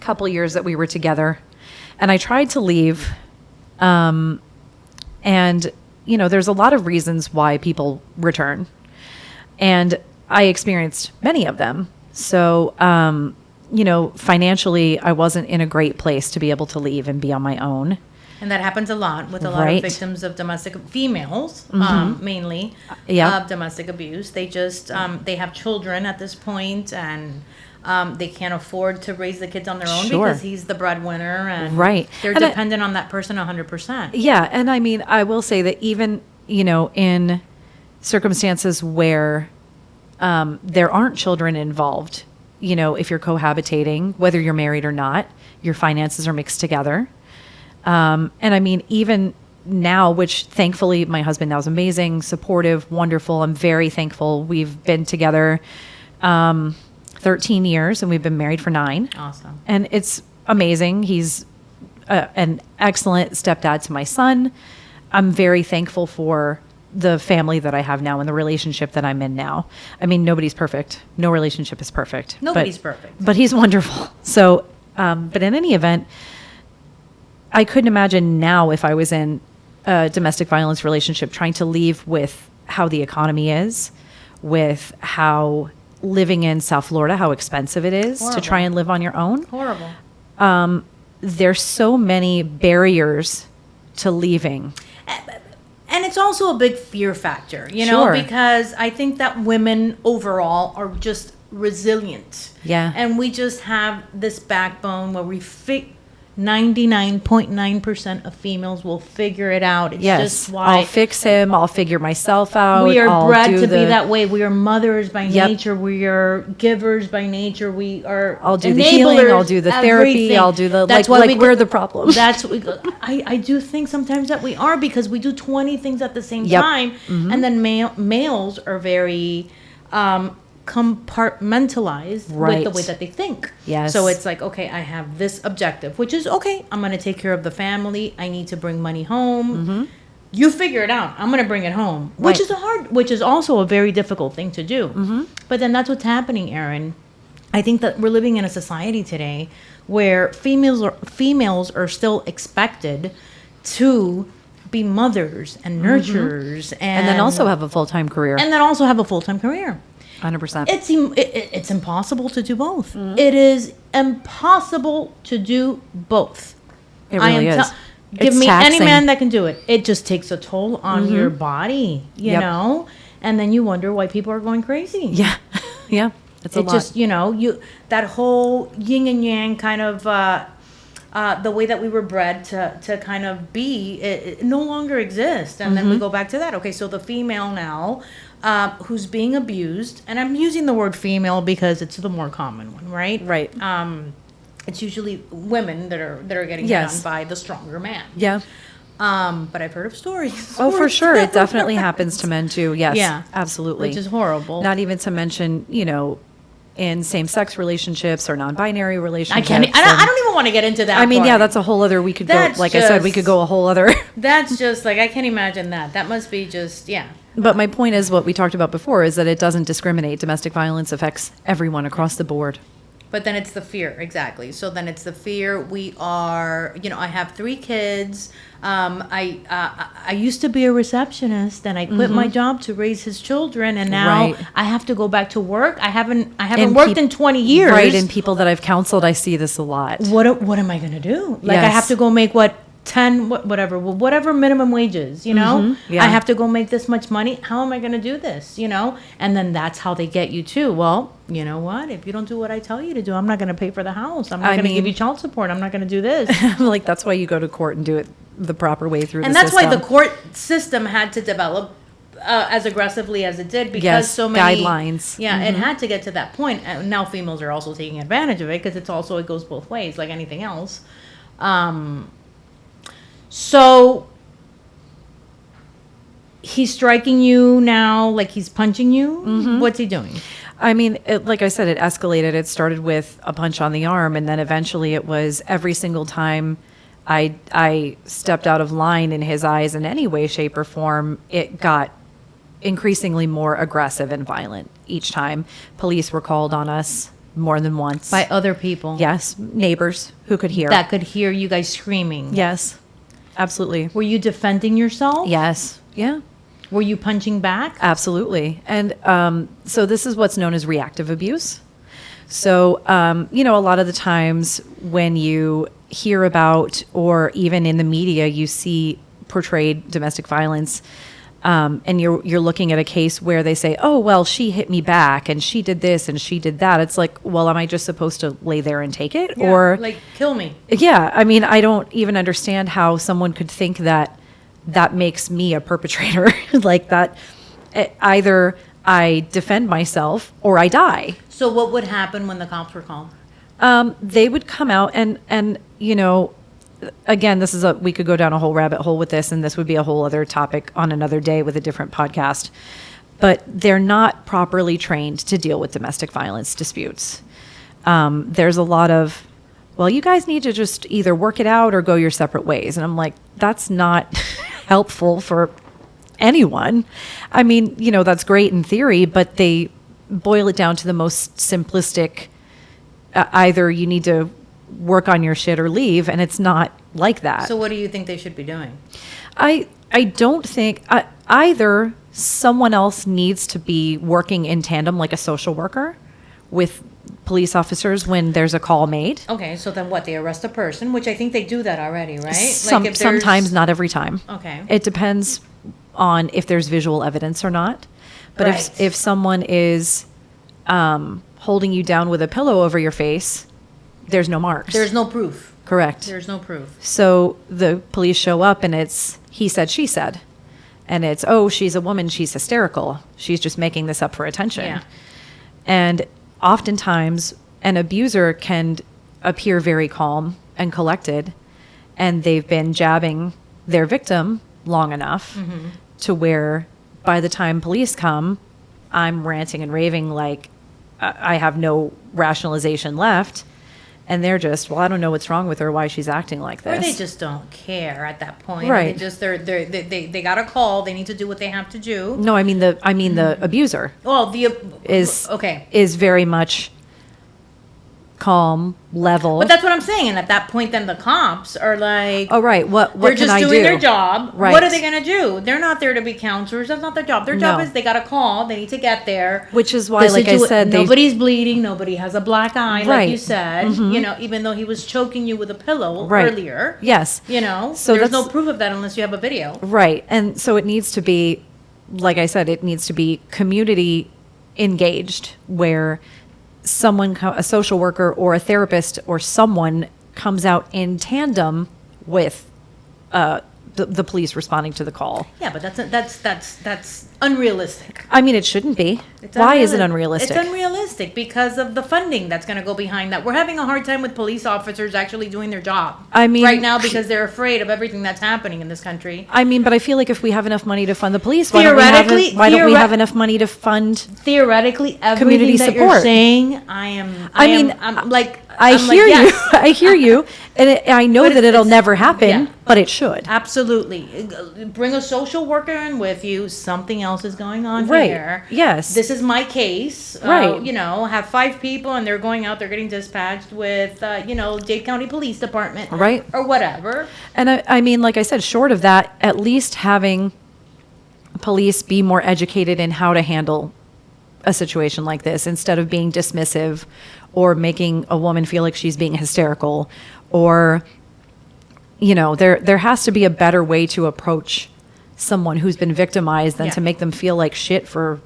couple years that we were together. And I tried to leave. And, there's a lot of reasons why people return. And I experienced many of them. So, financially, I wasn't in a great place to be able to leave and be on my own. And that happens a lot with a lot of victims of domestic females, mainly of domestic abuse. They just they have children at this point, and they can't afford to raise the kids on their own because he's the breadwinner, and they're dependent on that person 100%. Yeah, and I mean, I will say that even in circumstances where there aren't children involved, if you're cohabitating, whether you're married or not, your finances are mixed together. And I mean, even now, which thankfully my husband now is amazing, supportive, wonderful. I'm very thankful. We've been together 13 years and we've been married for 9. Awesome. And it's amazing. He's an excellent stepdad to my son. I'm very thankful for the family that I have now and the relationship that I'm in now. I mean, nobody's perfect. No relationship is perfect. Nobody's perfect. But he's wonderful. So, but in any event, I couldn't imagine now if I was in a domestic violence relationship trying to leave with how the economy is, with how living in South Florida, how expensive it is to try and live on your own. Horrible. There's so many barriers to leaving. And it's also a big fear factor, because I think that women overall are just resilient. Yeah. And we just have this backbone where 99.9% of females will figure it out. It's just why I'll fix him. I'll figure myself out. We are bred to be that way. We are mothers by nature. We are givers by nature. We are I'll do the healing. I'll do the therapy. I'll do the we're the problem. That's what I do think sometimes that we are, because we do 20 things at the same time, and then males are very compartmentalized with the way that they think. Yes. So it's like, okay, I have this objective, which is okay. I'm going to take care of the family. I need to bring money home. You figure it out. I'm going to bring it home, which is also a very difficult thing to do. But then that's what's happening, Erin. I think that we're living in a society today where females are still expected to be mothers and nurturers, and then also have a full-time career. 100%. It's impossible to do both. It is impossible to do both. It really is. Give me taxing. Any man that can do it. It just takes a toll on your body, you know? And then you wonder why people are going crazy. Yeah. Yeah. It's a lot. Just, that whole yin and yang kind of, the way that we were bred to kind of be, it no longer exists. And then we go back to that. Okay, so the female now, who's being abused, and I'm using the word female because it's the more common one, right? Right. It's usually women that are getting done by the stronger man. Yeah. But I've heard of stories. Oh, for sure. It definitely happens to men too. Yes. Yeah. Absolutely. Which is horrible. Not even to mention, in same-sex relationships or non-binary relationships. I don't even want to get into that. I mean, that's a whole other, we could go a whole other. That's just like, I can't imagine that. That must be just, But my point is what we talked about before is that it doesn't discriminate. Domestic violence affects everyone across the board. But then it's the fear, exactly. So then it's the fear. We are, I have 3 kids. I used to be a receptionist, and I quit my job to raise his children, and now Right. I have to go back to work. I haven't And worked in 20 years. Right, and people that I've counseled, I see this a lot. What am I gonna do? Like I Yes. have to go make whatever minimum wages, Yeah. I have to go make this much money. How am I gonna do this? And then that's how they get you too. Well, you know what? If you don't do what I tell you to do, I'm not gonna pay for the house. I'm not gonna give you child support. I'm not gonna do this. Like, that's why you go to court and do it the proper way through And the that's system. why the court system had to develop as aggressively as it did, because Yes, so many guidelines. Yeah, it had to get to that point. And now females are also taking advantage of it because it goes both ways, like anything else. So he's striking you now, like he's punching you. What's he doing? I mean, like I said, it escalated. It started with a punch on the arm, and then eventually it was every single time I stepped out of line in his eyes in any way, shape, or form, it got increasingly more aggressive and violent each time. Police were called on us more than once. By other people. Yes, neighbors who could hear. That could hear you guys screaming. Yes, absolutely. Were you defending yourself? Yes, yeah. Were you punching back? Absolutely. And so this is what's known as reactive abuse. So, a lot of the times when you hear about, or even in the media, you see portrayed domestic violence, and you're looking at a case where they say, oh, well, she hit me back and she did this and she did that. It's like, well, am I just supposed to lay there and take it? Yeah, Or like kill me. yeah, I mean, I don't even understand how someone could think that that makes me a perpetrator. Like that, either I defend myself or I die. So what would happen when the cops were called? They would come out and again, we could go down a whole rabbit hole with this, and this would be a whole other topic on another day with a different podcast. But they're not properly trained to deal with domestic violence disputes. There's a lot of, well, you guys need to just either work it out or go your separate ways. And I'm like, that's not helpful for anyone. I mean, that's great in theory, but they boil it down to the most simplistic, either you need to work on your shit or leave, and it's not like that. So what do you think they should be doing? I don't think either someone else needs to be working in tandem, like a social worker, with police officers when there's a call made. Okay, so then what? They arrest a person, which I think they do that already, right? Sometimes, not every time. Okay. It depends on if there's visual evidence or not. But Right. if someone is holding you down with a pillow over your face, there's no marks. There's no proof. Correct. There's no proof. So the police show up and it's he said, she said. And it's, oh, she's a woman, she's hysterical. She's just making this up for attention. Yeah. And oftentimes an abuser can appear very calm and collected, and they've been jabbing their victim long enough to where by the time police come, I'm ranting and raving like I have no rationalization left. And they're just, well, I don't know what's wrong with her, why she's acting like this. Or they just don't care at that point. Right. They got a call. They need to do what they have to do. No, I mean the abuser Well, is okay. is very much calm, level. But that's what I'm saying. And at that point, then the cops are like, Oh, right. What they're can just I doing do? their job. Right. What are they going to do? They're not there to be counselors. That's not their job. Their job No. is they got a call. They need to get there. Which is why, like I said, nobody's bleeding. Nobody has a black eye, like you Right. said. Even though he was choking you with a pillow Right. earlier. Yes. So there's no that's- proof of that unless you have a video. Right. And so it needs to be, like I said, it needs to be community engaged, where someone, a social worker or a therapist or someone comes out in tandem with the police responding to the call. Yeah, but that's unrealistic. I mean, it shouldn't be. It's Why is it unrealistic? It's unrealistic because of the funding that's going to go behind that. We're having a hard time with police officers actually doing their job. I mean- right now because they're afraid of everything that's happening in this country. I mean, but I feel like if we have enough money to fund the police, why don't we have enough money to fund? Theoretically, everything Community that you're support. saying, I'm I I'm like, hear yes. you. I hear you. And I know But that it'll it's- never happen, yeah. but it should. Absolutely. Bring a social worker in with you. Something else is going on Right. here. Yes. This is my case. Right. Have 5 people and they're going out, they're getting dispatched with, Dade County Police Department. Right. Or whatever. And I mean, like I said, short of that, at least having police be more educated in how to handle a situation like this instead of being dismissive or making a woman feel like she's being hysterical, or there has to be a better way to approach someone who's been victimized than Yeah. to make them feel like shit for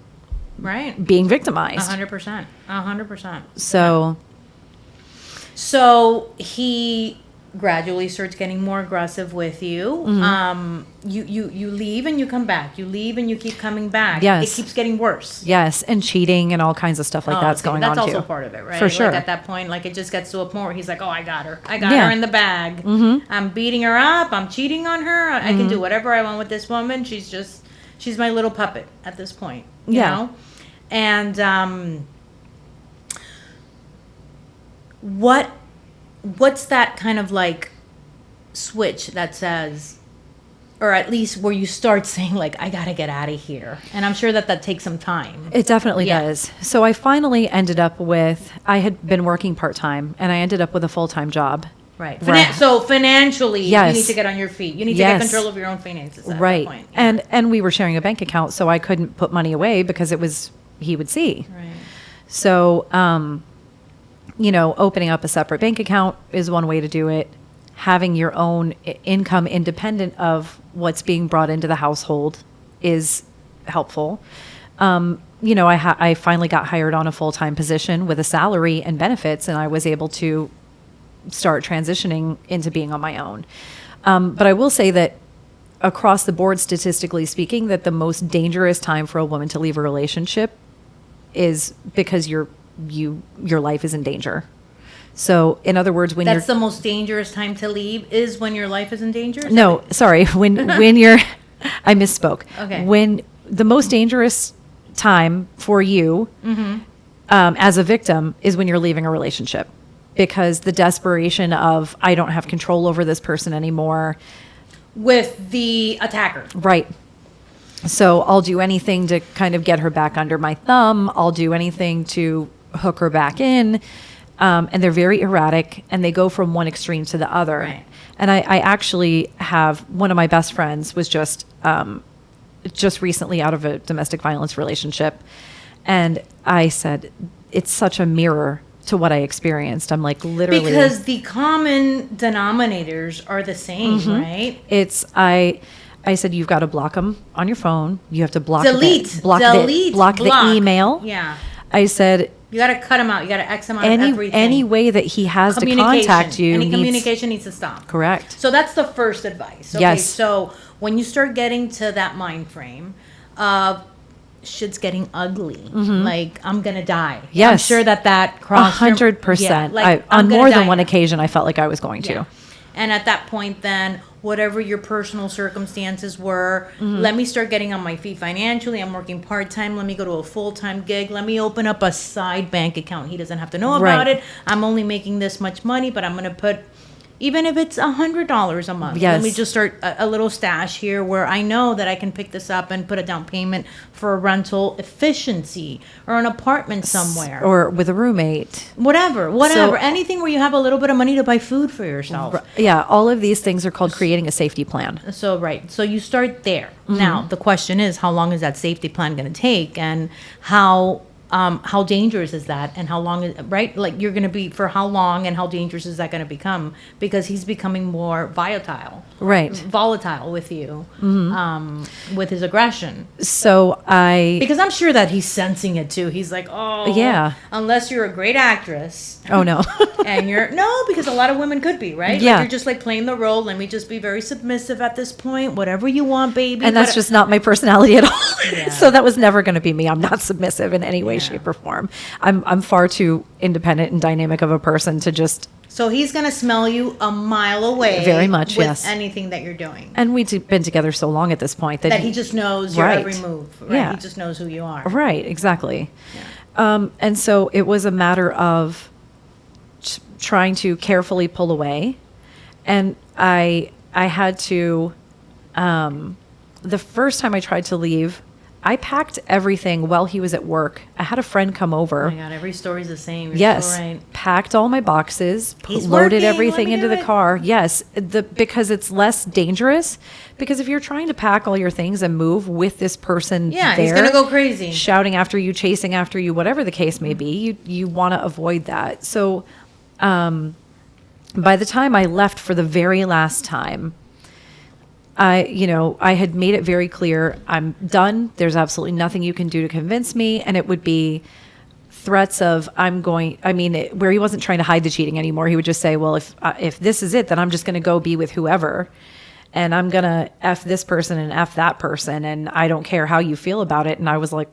Right. being victimized. 100%. 100%. So he gradually starts getting more aggressive with you. You leave and you come back. You leave and you keep coming back. Yes. It keeps getting worse. Yes, and cheating and all kinds of stuff like that's See, going on that's too. also part of it, right? For sure. Like at that point, like it just gets to a point where he's like, "Oh, I got her. I got Yeah. her in the bag. I'm beating her up. I'm cheating on her. I can do whatever I want with this woman. She's my little puppet at this point." You Yeah. know? And what's that kind of like switch that says, or at least where you start saying like, I gotta get out of here? And I'm sure that takes some time. It definitely Yeah. does. So I finally ended up I had been working part-time and I ended up with a full-time job. Right. Right. So financially, Yes. you need to get on your feet. You need to Yes. get control of your own finances at Right. that point. Yeah. And we were sharing a bank account, so I couldn't put money away because he would see. Right. So, opening up a separate bank account is one way to do it. Having your own income independent of what's being brought into the household is helpful. I finally got hired on a full-time position with a salary and benefits, and I was able to start transitioning into being on my own. But I will say that across the board, statistically speaking, that the most dangerous time for a woman to leave a relationship is because your life is in danger. So, in other words, when That's the most dangerous time to leave is when your life is in danger? Is no, sorry, when you're, I misspoke. Okay. When the most dangerous time for you as a victim is when you're leaving a relationship, because the desperation of, I don't have control over this person anymore. with the attacker. Right. So I'll do anything to kind of get her back under my thumb. I'll do anything to hook her back in. And they're very erratic and they go from one extreme to the other. Right. And I actually have one of my best friends was just recently out of a domestic violence relationship. And I said, it's such a mirror to what I experienced. I'm like, literally. Because the common denominators are the same, right? I said, you've got to block them on your phone. You have to block Delete. block the email. Yeah. I said, You got to cut him out. You got to X him out of everything. any way that he has to Communication. contact you Any needs, communication needs to stop. correct. So that's the first advice. Okay, Yes. So when you start getting to that mind frame of shit's getting ugly, like I'm gonna die. I'm Yes. sure that crossed your- 100%. Yeah, like, I'm On gonna more die than one now. occasion, I felt like I was going to. Yeah. And at that point, then whatever your personal circumstances were, let me start getting on my feet financially. I'm working part time. Let me go to a full time gig. Let me open up a side bank account. He doesn't have to know about Right. it. I'm only making this much money, but I'm going to put, even if it's $100 a month, let me Yes. just start a little stash here where I know that I can pick this up and put a down payment for a rental efficiency or an apartment somewhere. Or with a roommate. Whatever, anything where you have a little bit of money to buy food for yourself. Yeah, all of these things are called creating a safety plan. So so you start there. Now the question is, how long is that safety plan going to take, and how dangerous is that, and how long is right? Like you're going to be for how long, and how dangerous is that going to become? Because he's becoming more volatile with you, with his aggression. So Because I'm sure that he's sensing it too. He's like, oh Yeah. unless you're a great actress. oh no. And because a lot of women could be, right? Yeah. Like you're just like playing the role. Let me just be very submissive at this point. Whatever you want, baby. And that's just not my personality at all. Yeah. So that was never going to be me. I'm not submissive in any way, Yeah. shape, or form. I'm far too independent and dynamic of a person to just. So he's gonna smell you a mile away. Very much, with yes. anything that you're doing. And we've been together so long at this point That he just knows your Right. every move. Right? Yeah. He just knows who you are. Right, exactly. And so it was a matter of trying to carefully pull away. And I had to, the first time I tried to leave, I packed everything while he was at work. I had a friend come over. Oh my God, every story's the same. You're Yes, so right. packed all my boxes, He's loaded working, everything let me into do the it. car. Yes, because it's less dangerous. Because if you're trying to pack all your things and move with this person, Yeah, there, he's gonna go crazy. shouting after you, chasing after you, whatever the case may be. You want to avoid that. So, by the time I left for the very last time, I had made it very clear, I'm done. There's absolutely nothing you can do to convince me. And it would be threats of, where he wasn't trying to hide the cheating anymore. He would just say, well, if this is it, then I'm just going to go be with whoever. And I'm going to F this person and F that person. And I don't care how you feel about it. And I was like,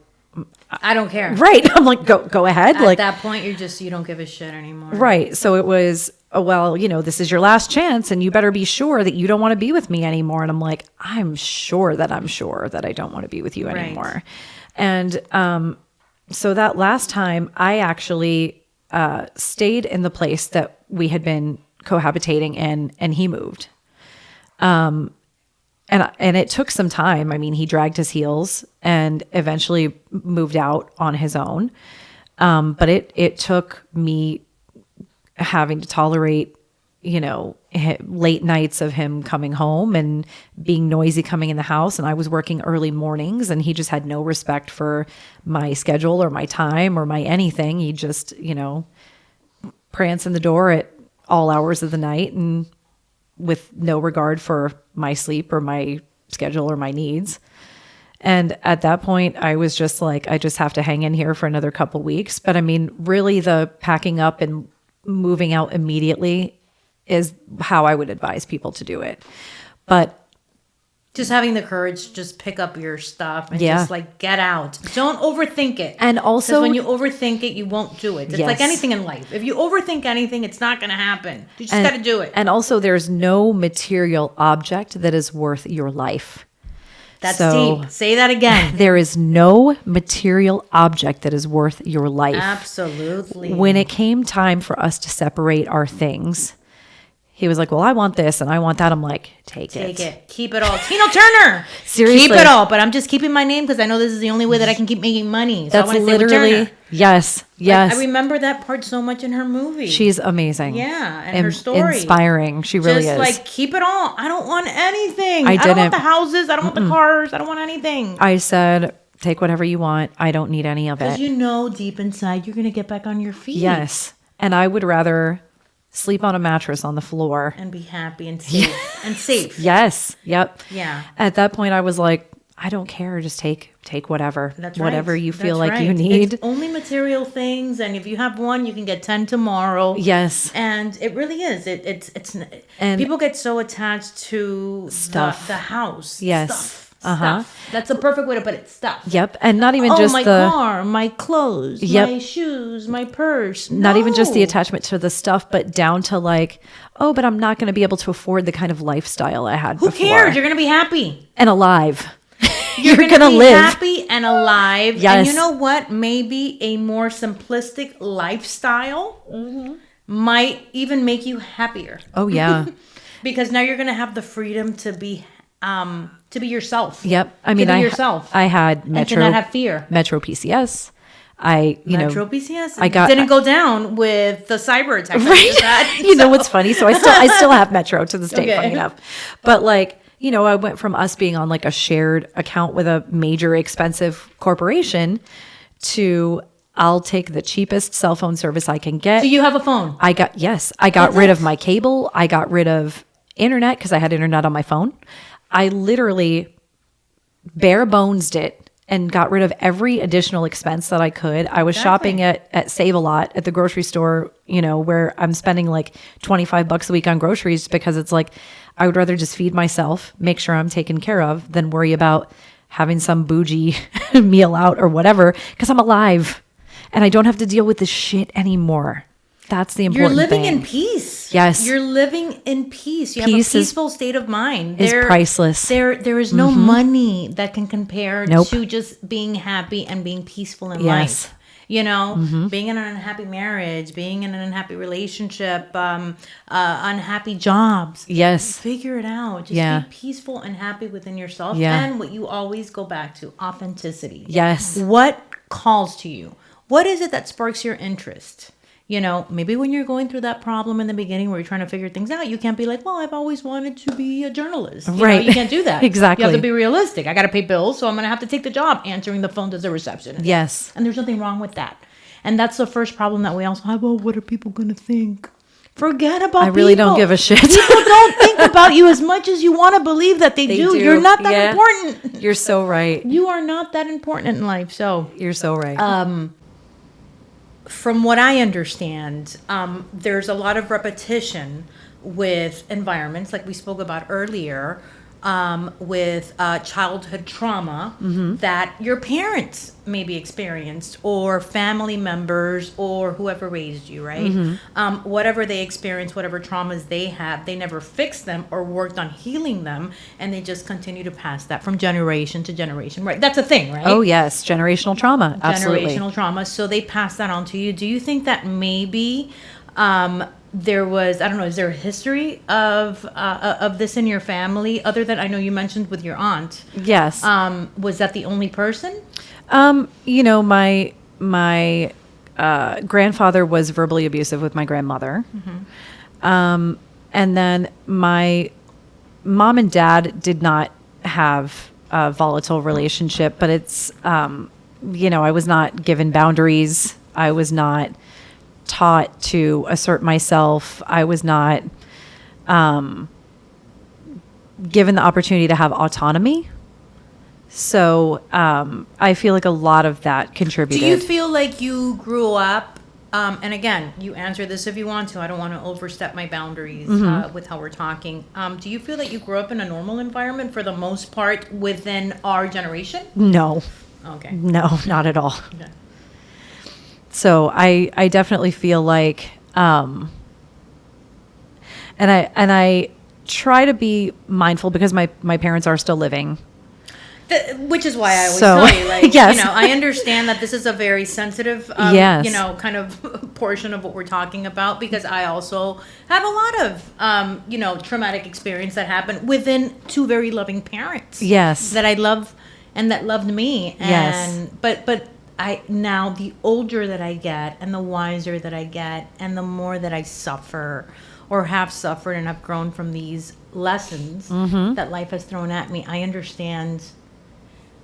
I don't care. right. I'm like, go ahead. At Like that point, you don't give a shit anymore. right. So it was, oh, well, this is your last chance and you better be sure that you don't want to be with me anymore. And I'm like, I'm sure that I don't want to be with you Right. anymore. And so that last time I actually stayed in the place that we had been cohabitating in, and he moved. And it took some time. I mean, he dragged his heels and eventually moved out on his own. But it took me having to tolerate, late nights of him coming home and being noisy coming in the house. And I was working early mornings and he just had no respect for my schedule or my time or my anything. He just, prance in the door at all hours of the night and with no regard for my sleep or my schedule or my needs. And at that point, I was just like, I just have to hang in here for another couple weeks. But I mean, really the packing up and moving out immediately is how I would advise people to do it. But Just having the courage to just pick up your stuff and Yeah. just like get out. Don't overthink it. And also- 'Cause when you overthink it, you won't do it. It's Yes. like anything in life. If you overthink anything, it's not going to happen. You just got to do it. And also, there's no material object that is worth your life. That's so- deep. Say that again. There is no material object that is worth your life. Absolutely. When it came time for us to separate our things, he was like, well, I want this and I want that. I'm like, take it. Keep it all. Tino Turner. Seriously. Keep it all. But I'm just keeping my name because I know this is the only way that I can keep making money. So That's I want to stay with literally, Turner. yes. I remember that part so much in her movie. She's amazing. Yeah, and her story. Inspiring. She really just is. like, keep it all. I don't want anything. I don't want didn't. the houses. I don't want the cars. I don't want anything. I said, take whatever you want. I don't need any of Because it. you know deep inside you're going to get back on your feet. Yes. And I would rather sleep on a mattress on the floor. And be happy and safe. And safe. Yes. Yep. Yeah. At that point, I was like, I don't care. Just take whatever. That's right. Whatever you feel That's like you right. need. It's only material things. And if you have one, you can get 10 tomorrow. Yes. And it really is. It's And people get so attached to Stuff. the house. Yes. Stuff. Uh-huh. Stuff. That's the perfect way to put it. Stuff. Yep. And not even Oh, just my the car, my clothes, Yep. my shoes, my purse. not even just the No. attachment to the stuff, but down to like, oh, but I'm not going to be able to afford the kind of lifestyle I had Who before. cares? You're gonna be happy. And alive. You're gonna gonna be live. happy and alive. Yes. And you know what? Maybe a more simplistic lifestyle might even make you happier. Oh yeah. Because now you're gonna have the freedom to be yourself. Yep. I To mean, be I yourself. I had and to Metro not have fear. Metro PCS. Metro PCS I got- didn't go down with the cyber attack. that Right. you just had, You know so- what's funny? So I still have Metro to this day, Okay. funny enough. But like, I went from us being on like a shared account with a major expensive corporation to I'll take the cheapest cell phone service I can get. So you have a phone. I got That's rid it. of my cable. I got rid of internet because I had internet on my phone. I literally bare bonesed it and got rid of every additional expense that I could. I was shopping at Save a Lot at the grocery store, where I'm spending like $25 a week on groceries because it's like I would rather just feed myself, make sure I'm taken care of, than worry about having some bougie meal out or whatever because I'm alive and I don't have to deal with this shit anymore. That's the You're important living thing. in peace. Yes. You're living in peace. You Peace have a is- peaceful state of mind. is priceless. There is no money that can compare Nope. to just being happy and being peaceful in Yes. life. you know, being in an unhappy marriage, being in an unhappy relationship, unhappy jobs. Yes. Figure it out. Just Yeah. be peaceful and happy within yourself. Yeah. And what you always go back to, authenticity. Yes. What calls to you? What is it that sparks your interest? You know, maybe when you're going through that problem in the beginning where you're trying to figure things out, you can't be like, well, I've always wanted to be a journalist. You Right. know, you can't do that. Exactly. You have to be realistic. I got to pay bills, so I'm going to have to take the job answering the phone as a receptionist. Yes. And there's nothing wrong with that. And that's the first problem that we also have. Oh, what are people going to think? Forget about I really people. don't give a shit. People don't think about you as much as you want to believe that they do. You're not that Yeah. important. You're so right. You are not that important in life. So You're so right. from what I understand, there's a lot of repetition with environments, like we spoke about earlier, with childhood trauma that your parents maybe experienced, or family members, or whoever raised you, right? Whatever they experience, whatever traumas they have, they never fixed them or worked on healing them, and they just continue to pass that from generation to generation, right? That's a thing, right? Oh, yes. Generational trauma. Absolutely. Generational trauma. So they pass that on to you. Do you think that maybe there was, I don't know, is there a history of this in your family, other than, I know you mentioned with your aunt? Yes. Was that the only person? You know, my grandfather was verbally abusive with my grandmother. And then my mom and dad did not have a volatile relationship, but it's, you know, I was not given boundaries. I was not taught to assert myself. I was not given the opportunity to have autonomy. So I feel like a lot of that contributed. Do you feel like you grew up, and again, you answer this if you want to, I don't want to overstep my boundaries with how we're talking. Do you feel that you grew up in a normal environment for the most part within our generation? No, Okay. no, not at all. Okay. So I definitely feel like, and I try to be mindful because my parents are still living. Which is why I always So, tell you, like, yes. you know, I understand that this is a very sensitive, Yes. you know, kind of portion of what we're talking about, because I also have a lot of, you know, traumatic experience that happened within two very loving parents. Yes. That I love and that loved me. And, Yes. But I, now the older that I get and the wiser that I get and the more that I suffer or have suffered and have grown from these lessons that life has thrown at me, I understand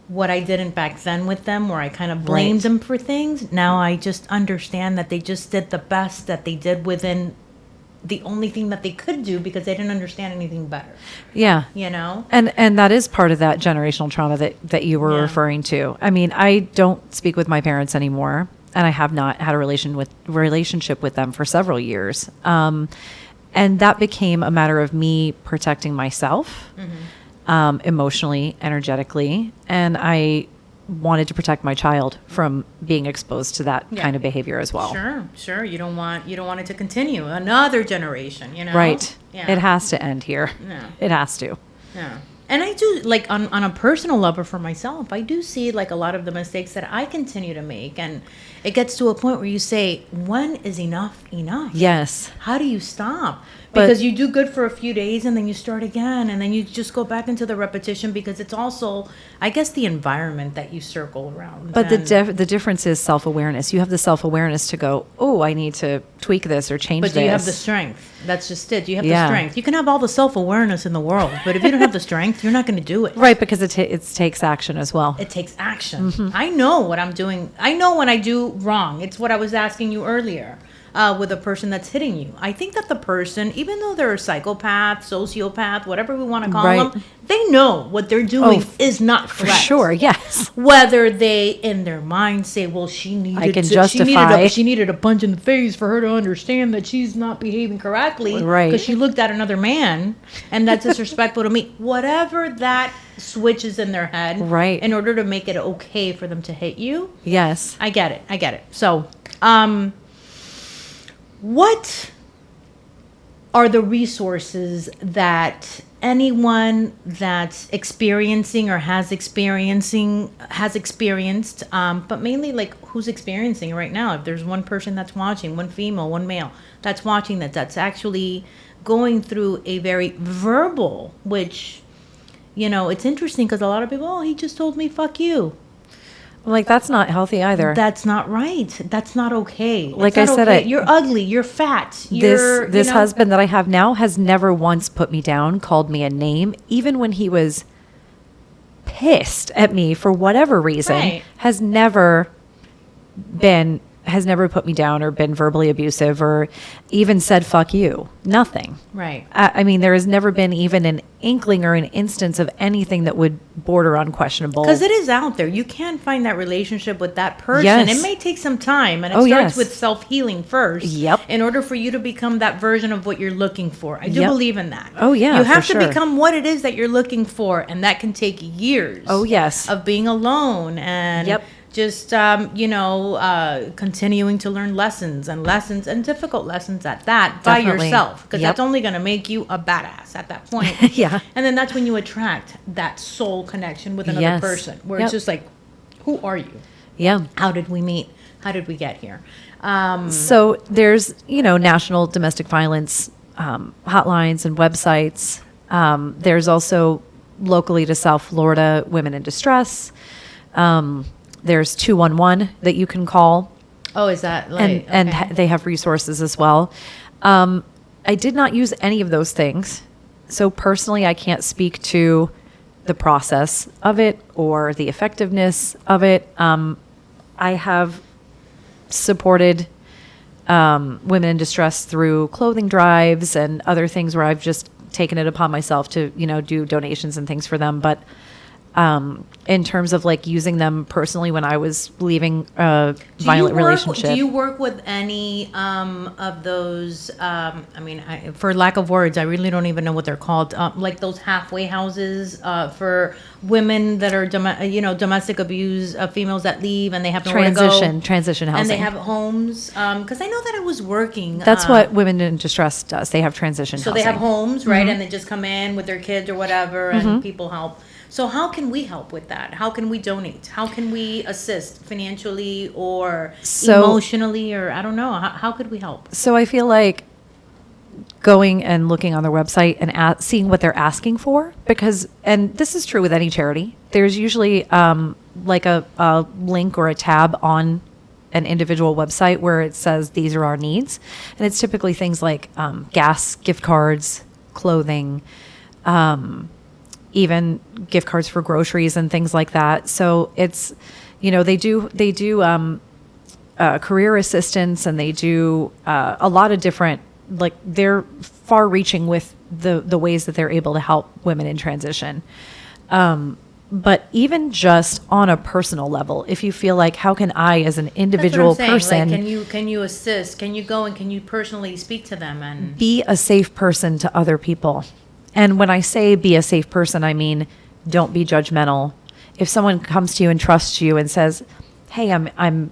what I didn't back then with them, where I kind of blamed Right. them for things. Now I just understand that they just did the best that they did within the only thing that they could do, because they didn't understand anything better, Yeah. you know? And that is part of that generational trauma that you were Yeah. referring to. I mean, I don't speak with my parents anymore, and I have not had a relationship with them for several years. And that became a matter of me protecting myself, emotionally, energetically, and I wanted to protect my child from being exposed to that Yeah. kind of behavior as well. Sure. You don't want it to continue another generation, you know? Right. Yeah. It has to end here. Yeah. It has to. Yeah. And I do, like, on a personal level for myself, I do see, like, a lot of the mistakes that I continue to make. And it gets to a point where you say, when is enough enough? Yes. How do you stop? But- Because you do good for a few days and then you start again and then you just go back into the repetition, because it's also, I guess, the environment that you circle around. But And- the difference is self-awareness. You have the self-awareness to go, oh, I need to tweak this or change But this. do you have the strength? That's just it. Do you have the Yeah. strength? You can have all the self-awareness in the world, but if you don't have the strength, you're not going to do it. Right, because it takes action as well. It takes action. Mm-hmm. I know what I'm doing. I know when I do wrong. It's what I was asking you earlier with a person that's hitting you. I think that the person, even though they're a psychopath, sociopath, whatever we want to call Right. them, they know what they're doing Oh, is not For correct. sure, yes. Whether they, in their mind, say, well, she needed can to- justify. she needed a punch in the face for her to understand that she's not behaving correctly. Right. Because she looked at another man, and that's disrespectful to me. Whatever that switches in their head. Right. In order to make it okay for them to hit you. Yes. I get it. So, what are the resources that anyone that's experiencing or has experienced, but mainly like who's experiencing it right now. If there's one person that's watching, one female, one male that's watching that's actually going through a very verbal, which, you know, it's interesting because a lot of people, oh, he just told me fuck you. Like, that's not healthy either. That's not right. That's not okay. Like It's I not said, okay. You're ugly. You're fat. This husband that I have now has never once put me down, called me a name, even when he was pissed at me for whatever reason. Right. Has never put me down or been verbally abusive or even said fuck you. Nothing. Right. I mean, there has never been even an inkling or an instance of anything that would border on questionable. Because it is out there. You can find that relationship with that person. Yes. It may take some time, and it Oh, starts yes. with self-healing first. Yep. In order for you to become that version of what you're looking for. I do Yep. believe in that. Oh, yeah, You have for to sure. become what it is that you're looking for, and that can take years. Oh, yes. Of being alone and Yep. just, continuing to learn lessons and difficult lessons at that by Definitely. yourself. Because Yep. that's only going to make you a badass at that point. Yeah. And then that's when you attract that soul connection with another Yes. person, where Yep. it's just like, who are you? Yeah. How did we meet? How did we get here? So there's, national domestic violence hotlines and websites. There's also locally to South Florida, Women in Distress. There's 211 that you can call, Oh, is that like, and okay. they have resources as well. I did not use any of those things. So personally, I can't speak to the process of it or the effectiveness of it. I have supported women in distress through clothing drives and other things where I've just taken it upon myself to, do donations and things for them. But in terms of like using them personally when I was leaving a violent relationship. Do you work with any of those? For lack of words, I really don't even know what they're called. Like those halfway houses for women that are, domestic abuse, females that leave and they have nowhere to go. Transition housing. And they have homes. Because I know that I was working. That's what Women in Distress does. They have transition So housing. they have homes, right? And they just come in with their kids or whatever, and people help. So how can we help with that? How can we donate? How can we assist financially or emotionally, or I don't know? How could we help? So I feel like going and looking on their website and seeing what they're asking for, and this is true with any charity, there's usually like a link or a tab on an individual website where it says these are our needs. And it's typically things like gas, gift cards, clothing, even gift cards for groceries and things like that. So it's, they do career assistance, and they do a lot of different, like they're far reaching with the ways that they're able to help women in transition. But even just on a personal level, if you feel like, how can I as an individual person Like, can you assist? Can you go and can you personally speak to them and be a safe person to other people? And when I say be a safe person, I mean, don't be judgmental. If someone comes to you and trusts you and says, hey, I'm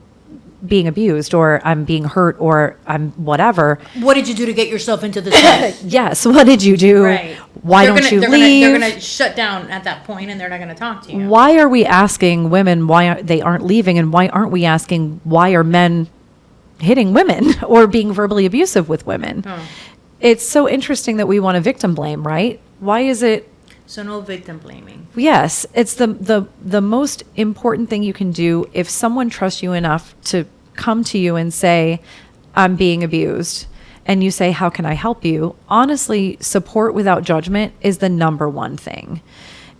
being abused, or I'm being hurt, or I'm whatever. What did you do to get yourself into this mess? Yes. What did you do? Right. Why don't you leave? They're going to shut down at that point, and they're not going to talk to you. Why are we asking women why they aren't leaving? And why aren't we asking why are men hitting women or being verbally abusive with women? Oh. It's so interesting that we want to victim blame, right? Why is it? So no victim blaming. Yes, it's the most important thing you can do if someone trusts you enough to come to you and say, I'm being abused, and you say, how can I help you? Honestly, support without judgment is the number one thing.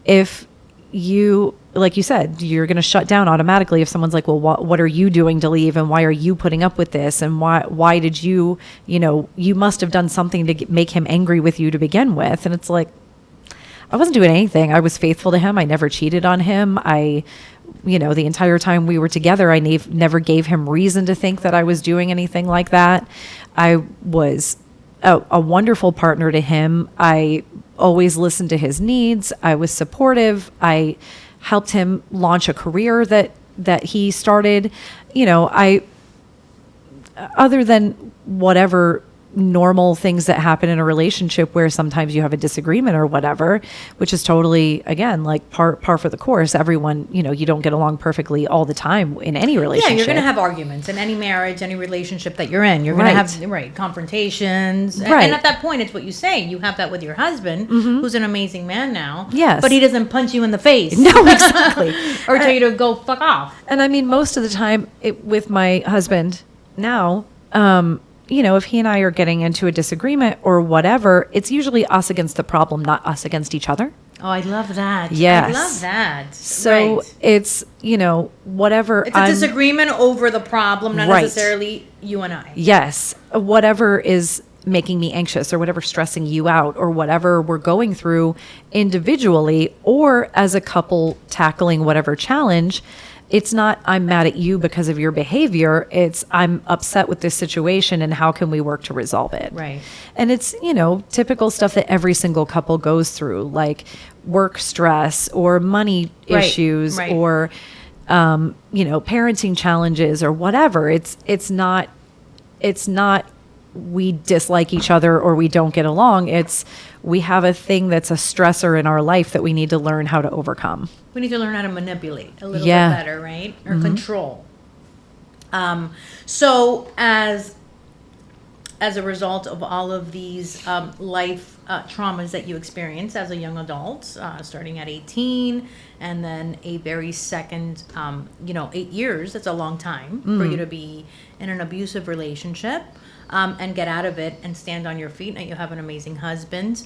If you, like you said, you're going to shut down automatically if someone's like, well, what are you doing to leave, and why are you putting up with this, and why did you must have done something to make him angry with you to begin with. And it's like, I wasn't doing anything. I was faithful to him. I never cheated on him. The entire time we were together, I never gave him reason to think that I was doing anything like that. I was a wonderful partner to him. I always listened to his needs. I was supportive. I helped him launch a career that he started. Other than whatever normal things that happen in a relationship where sometimes you have a disagreement or whatever, which is totally, again, like par for the course. Everyone, you don't get along perfectly all the time in any relationship. Yeah, you're going to have arguments in any marriage, any relationship that you're in. You're going to have confrontations. Right. And at that point, it's what you say. You have that with your husband, who's an amazing man now. Yes. But he doesn't punch you in the face. No, exactly. Or tell you to go fuck off. And I mean, most of the time with my husband now, if he and I are getting into a disagreement or whatever, it's usually us against the problem, not us against each other. Oh, I love that. Yes. I love that. So it's, whatever. It's a disagreement over the problem, not necessarily you and I. Yes. Whatever is making me anxious or whatever stressing you out or whatever we're going through individually or as a couple tackling whatever challenge. It's not, I'm mad at you because of your behavior. It's, I'm upset with this situation and how can we work to resolve it? Right. And it's, typical stuff that every single couple goes through, like work stress or money issues or, parenting challenges or whatever. It's not we dislike each other or we don't get along. It's we have a thing that's a stressor in our life that we need to learn how to overcome. We need to learn how to manipulate a little bit better, right? Or control. So as a result of all of these life traumas that you experience as a young adult, starting at 18, and then a very second, 8 years, that's a long time for you to be in an abusive relationship and get out of it and stand on your feet, and you have an amazing husband.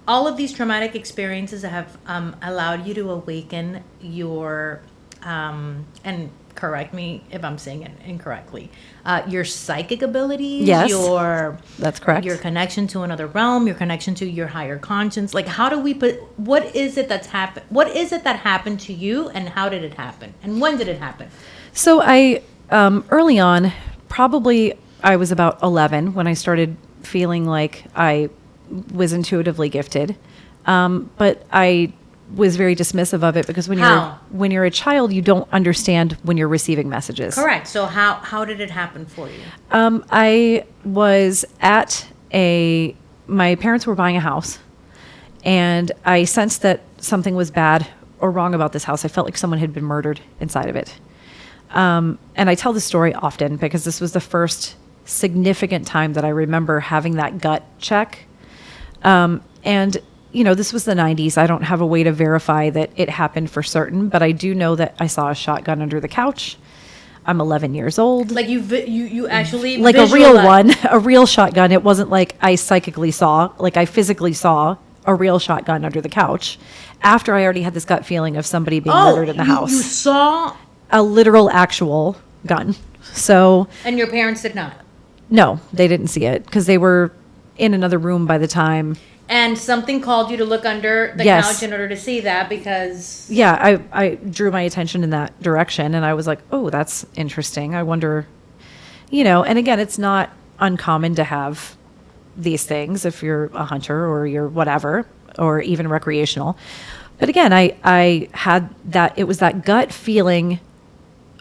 All of these traumatic experiences have allowed you to awaken your, and correct me if I'm saying it incorrectly, your psychic abilities, that's correct. Your connection to another realm, your connection to your higher conscience. Like, how do we what is it that's happened? What is it that happened to you, and how did it happen? And when did it happen? So I, early on, probably I was about 11 when I started feeling like I was intuitively gifted. But I was very dismissive of it because when you're a child, you don't understand when you're receiving messages. Correct. So how did it happen for you? I was at my parents were buying a house, and I sensed that something was bad or wrong about this house. I felt like someone had been murdered inside of it. And I tell this story often because this was the first significant time that I remember having that gut check. And this was the 90s. I don't have a way to verify that it happened for certain, but I do know that I saw a shotgun under the couch. I'm 11 years old. Like you actually like a real one, a real shotgun. It wasn't like I psychically saw, like I physically saw a real shotgun under the couch after I already had this gut feeling of somebody being murdered in the house. You saw a literal actual gun. So, and your parents did not? No, they didn't see it because they were in another room by the time. And something called you to look under the couch in order to see that because... Yeah, I drew my attention in that direction, and I was like, oh, that's interesting. I wonder, and again, it's not uncommon to have these things if you're a hunter or you're whatever, or even recreational. But again, I had that, it was that gut feeling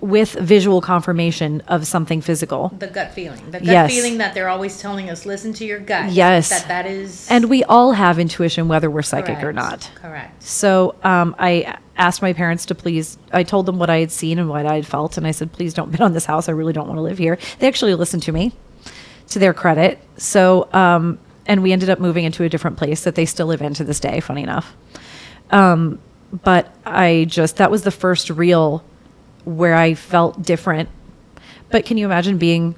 with visual confirmation of something physical. The gut feeling. The gut feeling that they're always telling us, listen to your gut. Yes. That is... And we all have intuition, whether we're psychic or not. Correct. So I asked my parents to please, I told them what I had seen and what I had felt, and I said, please don't bid on this house. I really don't want to live here. They actually listened to me, to their credit. So, and we ended up moving into a different place that they still live in to this day, funny enough. But that was the first real where I felt different. But can you imagine being,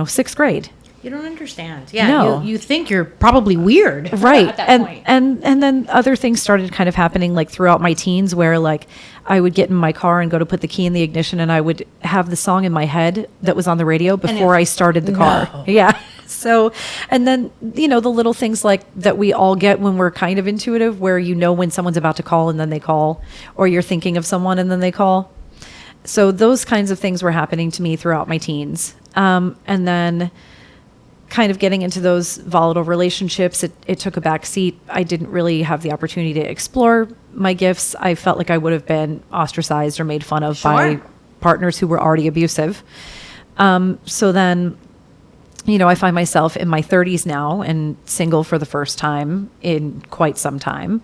sixth grade? You don't understand. Yeah. No. You think you're probably weird. Right. At that point. And then other things started kind of happening like throughout my teens where like I would get in my car and go to put the key in the ignition and I would have the song in my head that was on the radio before I started the car. No. Yeah. So, and then, the little things like that we all get when we're kind of intuitive where when someone's about to call and then they call, or you're thinking of someone and then they call. So those kinds of things were happening to me throughout my teens. And then kind of getting into those volatile relationships, it took a back seat. I didn't really have the opportunity to explore my gifts. I felt like I would have been ostracized or made fun of by partners who were already abusive. So then, I find myself in my 30s now and single for the first time in quite some time.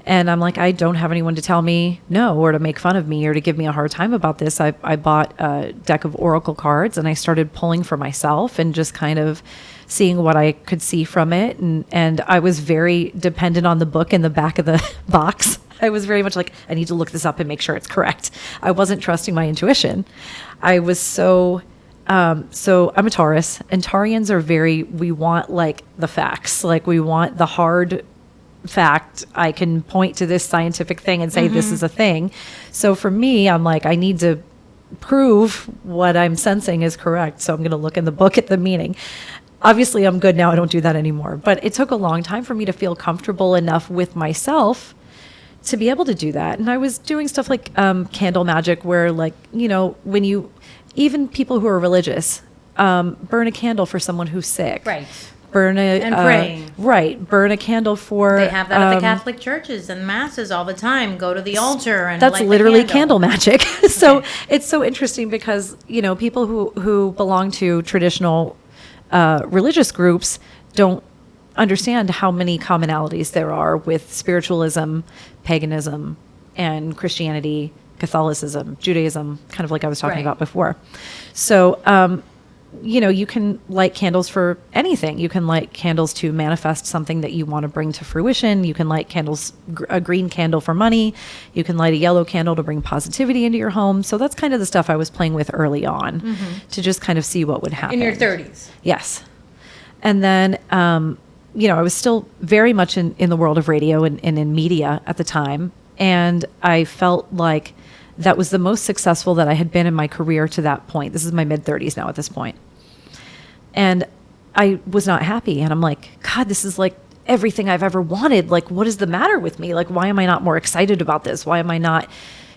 And I'm like, I don't have anyone to tell me no, or to make fun of me, or to give me a hard time about this. I bought a deck of oracle cards, and I started pulling for myself and just kind of seeing what I could see from it. And I was very dependent on the book in the back of the box. I was very much like, I need to look this up and make sure it's correct. I wasn't trusting my intuition. I was so I'm a Taurus, and Taurians are we want like the facts, like we want the hard fact. I can point to this scientific thing and say this is a thing. So for me, I'm like, I need to prove what I'm sensing is correct. So I'm going to look in the book at the meaning. Obviously, I'm good now. I don't do that anymore. But it took a long time for me to feel comfortable enough with myself to be able to do that. And I was doing stuff like candle magic, where like, when even people who are religious, burn a candle for someone who's sick. Right. Burn a candle for. They have that at the Catholic churches and masses all the time. Go to the altar and that's light literally the candle magic. So it's so interesting because people who belong to traditional religious groups don't understand how many commonalities there are with spiritualism, paganism, and Christianity, Catholicism, Judaism, kind of like I was talking about before. So you can light candles for anything. You can light candles to manifest something that you want to bring to fruition. You can light candles, a green candle for money. You can light a yellow candle to bring positivity into your home. So that's kind of the stuff I was playing with early on to just kind of see what would happen. In your 30s. Yes. And then, I was still very much in the world of radio and in media at the time. And I felt like that was the most successful that I had been in my career to that point. This is my mid-30s now at this point. And I was not happy. And I'm like, God, this is like everything I've ever wanted. Like, what is the matter with me? Like, why am I not more excited about this? Why am I not,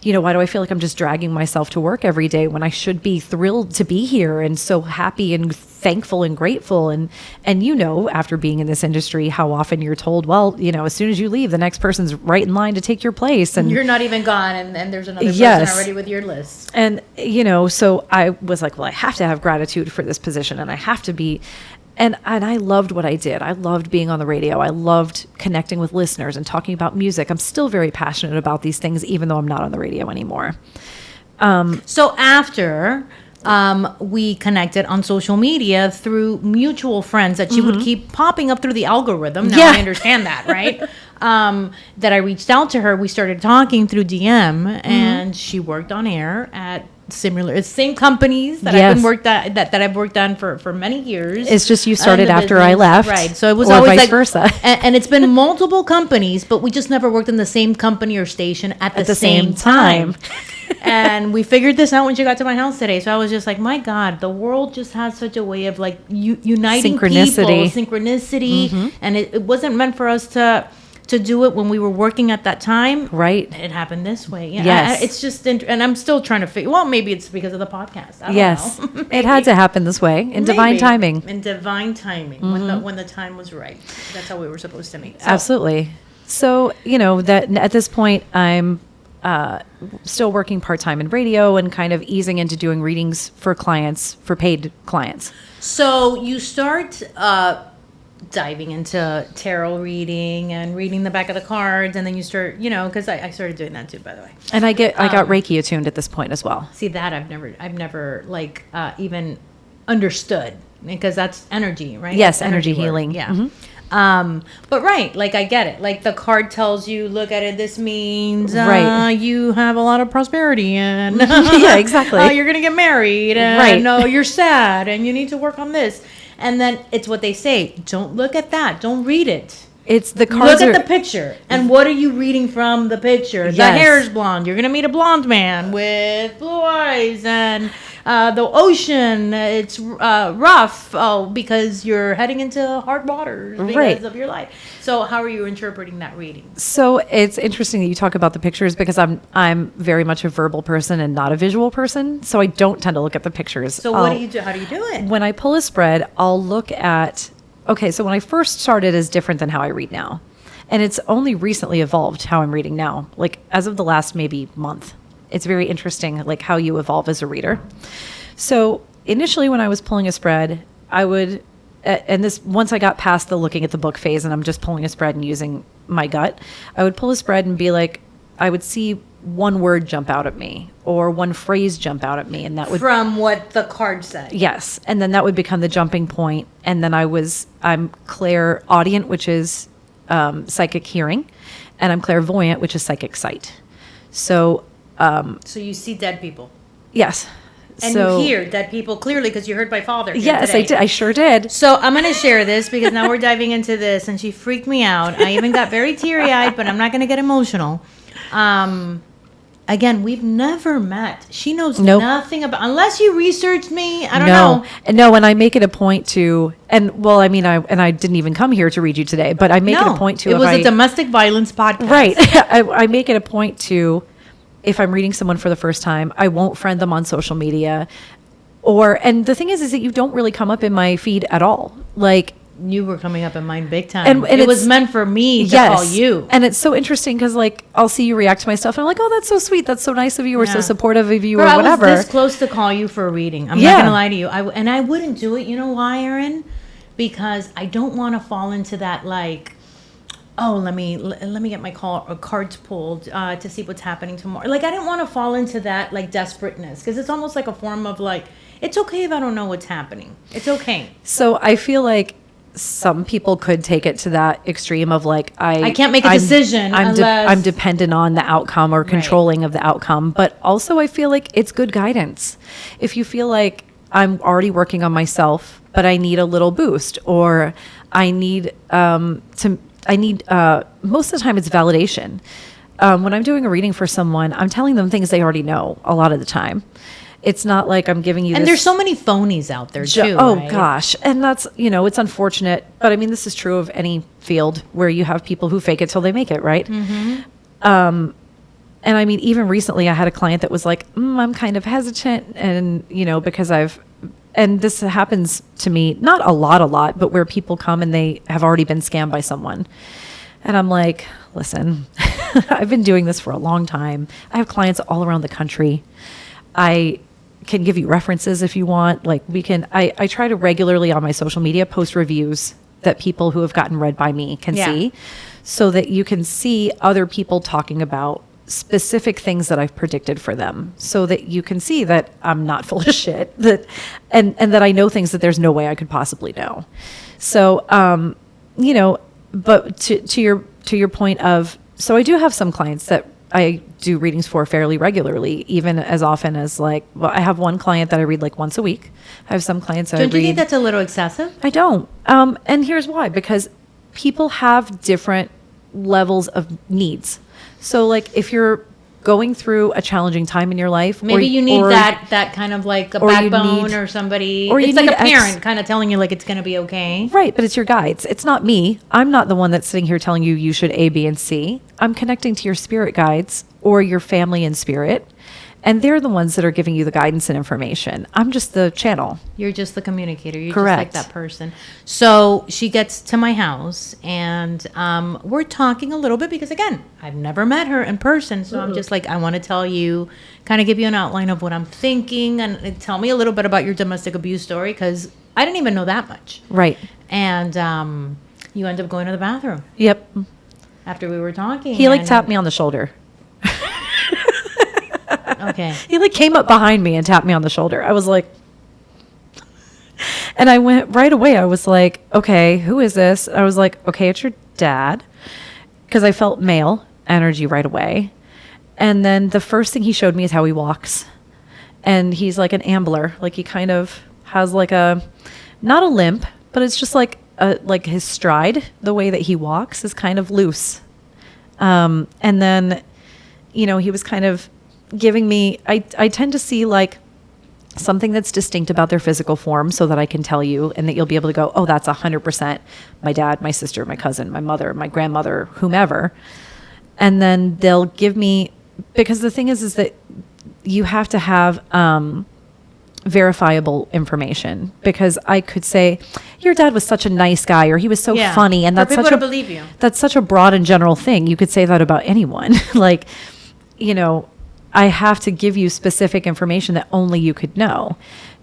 why do I feel like I'm just dragging myself to work every day when I should be thrilled to be here and so happy and thankful and grateful? And after being in this industry, how often you're told, well, as soon as you leave, the next person's right in line to take your place. And you're not even gone, and there's another person already with your list. And, so I was like, well, I have to have gratitude for this position, and I have to be. And I loved what I did. I loved being on the radio. I loved connecting with listeners and talking about music. I'm still very passionate about these things, even though I'm not on the radio anymore. So after we connected on social media through mutual friends that you would keep popping up through the algorithm. Now I understand that, right? That I reached out to her. We started talking through DM, and she worked on air at same companies that I've worked on for many years. It's just you started after I left, right? So it was or always vice like versa. And it's been multiple companies, but we just never worked in the same company or station at the same time. And we figured this out when she got to my house today. So I was just like, my God, the world just has such a way of like uniting synchronicity, and it wasn't meant for us to do it when we were working at that time. Right. It happened this way. Yes. It's just, and I'm still trying to figure, well, maybe it's because of the podcast. I don't know. It had to happen this way in divine timing. In divine timing, when the time was right. That's how we were supposed to meet. So. Absolutely. So, that at this point, I'm still working part-time in radio and kind of easing into doing readings for clients, for paid clients. So you start diving into tarot reading and reading the back of the cards, and then you start, because I started doing that too, by the way. And I got Reiki attuned at this point as well. See, that I've never like even understood, because that's energy, right? Yes, that's energy healing. Yeah. Mm-hmm. But right, like I get it. Like the card tells you, look at it. This means you have a lot of prosperity, and yeah, exactly. You're gonna get married, and right. No, you're sad, and you need to work on this. And then it's what they say. Don't look at that. Don't read it. It's the cards. Look at the picture. And what are you reading from the picture? Yes. The hair is blonde. You're going to meet a blonde man with blue eyes. And the ocean, it's rough. Oh, because you're heading into hard waters because of your life. So how are you interpreting that reading? So it's interesting that you talk about the pictures, because I'm very much a verbal person and not a visual person. So I don't tend to look at the pictures. So what do you do? How do you do it? When I pull a spread, I'll look at, okay, so when I first started is different than how I read now. And it's only recently evolved how I'm reading now, like as of the last maybe month. It's very interesting, like how you evolve as a reader. So initially when I was pulling a spread, I would, and this, once I got past the looking at the book phase and I'm just pulling a spread and using my gut, I would pull a spread and be like, I would see one word jump out at me or one phrase jump out at me. And that would, From what the card said. yes. And then that would become the jumping point. And then I'm clairaudient, which is psychic hearing, and I'm clairvoyant, which is psychic sight. So, So you see dead people. yes. And So- you hear dead people clearly because you heard my father. Here Yes, today. I did. I sure did. So I'm going to share this because now we're diving into this, and she freaked me out. I even got very teary-eyed, but I'm not going to get emotional. Again, we've never met. She knows Nope. nothing about, unless you researched me. I don't know. No, and I make it a point to, and well, I mean, I didn't even come here to read you today, but I make it a point to. It if was I- a domestic violence podcast. Right. I make it a point to, if I'm reading someone for the first time, I won't friend them on social media. And the thing is that you don't really come up in my feed at all. Like, You were coming up in mine big time. And it was it's- meant for me to yes. call you. And it's so interesting because, like, I'll see you react to my stuff and I'm like, oh, that's so sweet. That's so nice of you, or so Yeah. supportive of you, Girl, or whatever. I was this close to call you for a reading. I'm Yeah. not gonna lie to you. And I wouldn't do it. You know why, Erin? Because I don't want to fall into that, like, oh, let me get my cards pulled to see what's happening tomorrow. Like, I didn't want to fall into that, like, desperateness, because it's almost like a form of, like, it's okay if I don't know what's happening. It's okay. So I feel like some people could take it to that extreme of like, I can't make a decision unless- I'm dependent on the outcome or controlling of the outcome. But also I feel like it's good guidance. If you feel like I'm already working on myself, but I need a little boost, or I need most of the time it's validation. When I'm doing a reading for someone, I'm telling them things they already know a lot of the time. It's not like I'm giving you And this, there's so many phonies out there, too. oh right? gosh. And that's, it's unfortunate, but I mean, this is true of any field where you have people who fake it till they make it, right? Mm-hmm. And I mean, even recently I had a client that was like, I'm kind of hesitant, and because and this happens to me, not a lot, but where people come and they have already been scammed by someone. And I'm like, listen, I've been doing this for a long time. I have clients all around the country. I can give you references if you want. Like, I try to regularly on my social media post reviews that people who have gotten read by me can see, so that you can see other people talking about specific things that I've predicted for them, so that you can see that I'm not full of shit, and that I know things that there's no way I could possibly know. So, but to your point of, so I do have some clients that I do readings for fairly regularly, even as often as I have one client that I read like once a week. I have some clients that Don't I you read. think that's a little excessive? I don't. And here's why, because people have different levels of needs. So like if you're going through a challenging time in your life, Maybe you need that kind of like a or you backbone need- or somebody. or you It's like need a parent kind of telling you like it's going to be okay. Right, but it's your guides. It's not me. I'm not the one that's sitting here telling you should A, B, and C. I'm connecting to your spirit guides or your family in spirit, and they're the ones that are giving you the guidance and information. I'm just the channel. You're just the communicator. You're Correct. just like that person. So she gets to my house, and we're talking a little bit because, again, I've never met her in person. So I'm just like, I want to tell you, kind of give you an outline of what I'm thinking, and tell me a little bit about your domestic abuse story, because I didn't even know that much. Right. And you end up going to the bathroom Yep. after we were talking. He and- tapped me on the shoulder. Okay. He came up behind me and tapped me on the shoulder. I was like, and I went right away. I was like, okay, who is this? I was like, okay, it's your dad. Because I felt male energy right away. And then the first thing he showed me is how he walks. And he's like an ambler. Like he kind of has like not a limp, but it's just like his stride, the way that he walks is kind of loose. And then, he was kind of giving me, I tend to see like something that's distinct about their physical form so that I can tell you, and that you'll be able to go, oh, that's 100% my dad, my sister, my cousin, my mother, my grandmother, whomever. And then they'll give me, because the thing is that you have to have verifiable information, because I could say your dad was such a nice guy, or he was so funny, and For that's people such to a believe you. That's such a broad and general thing. You could say that about anyone. Like, I have to give you specific information that only you could know.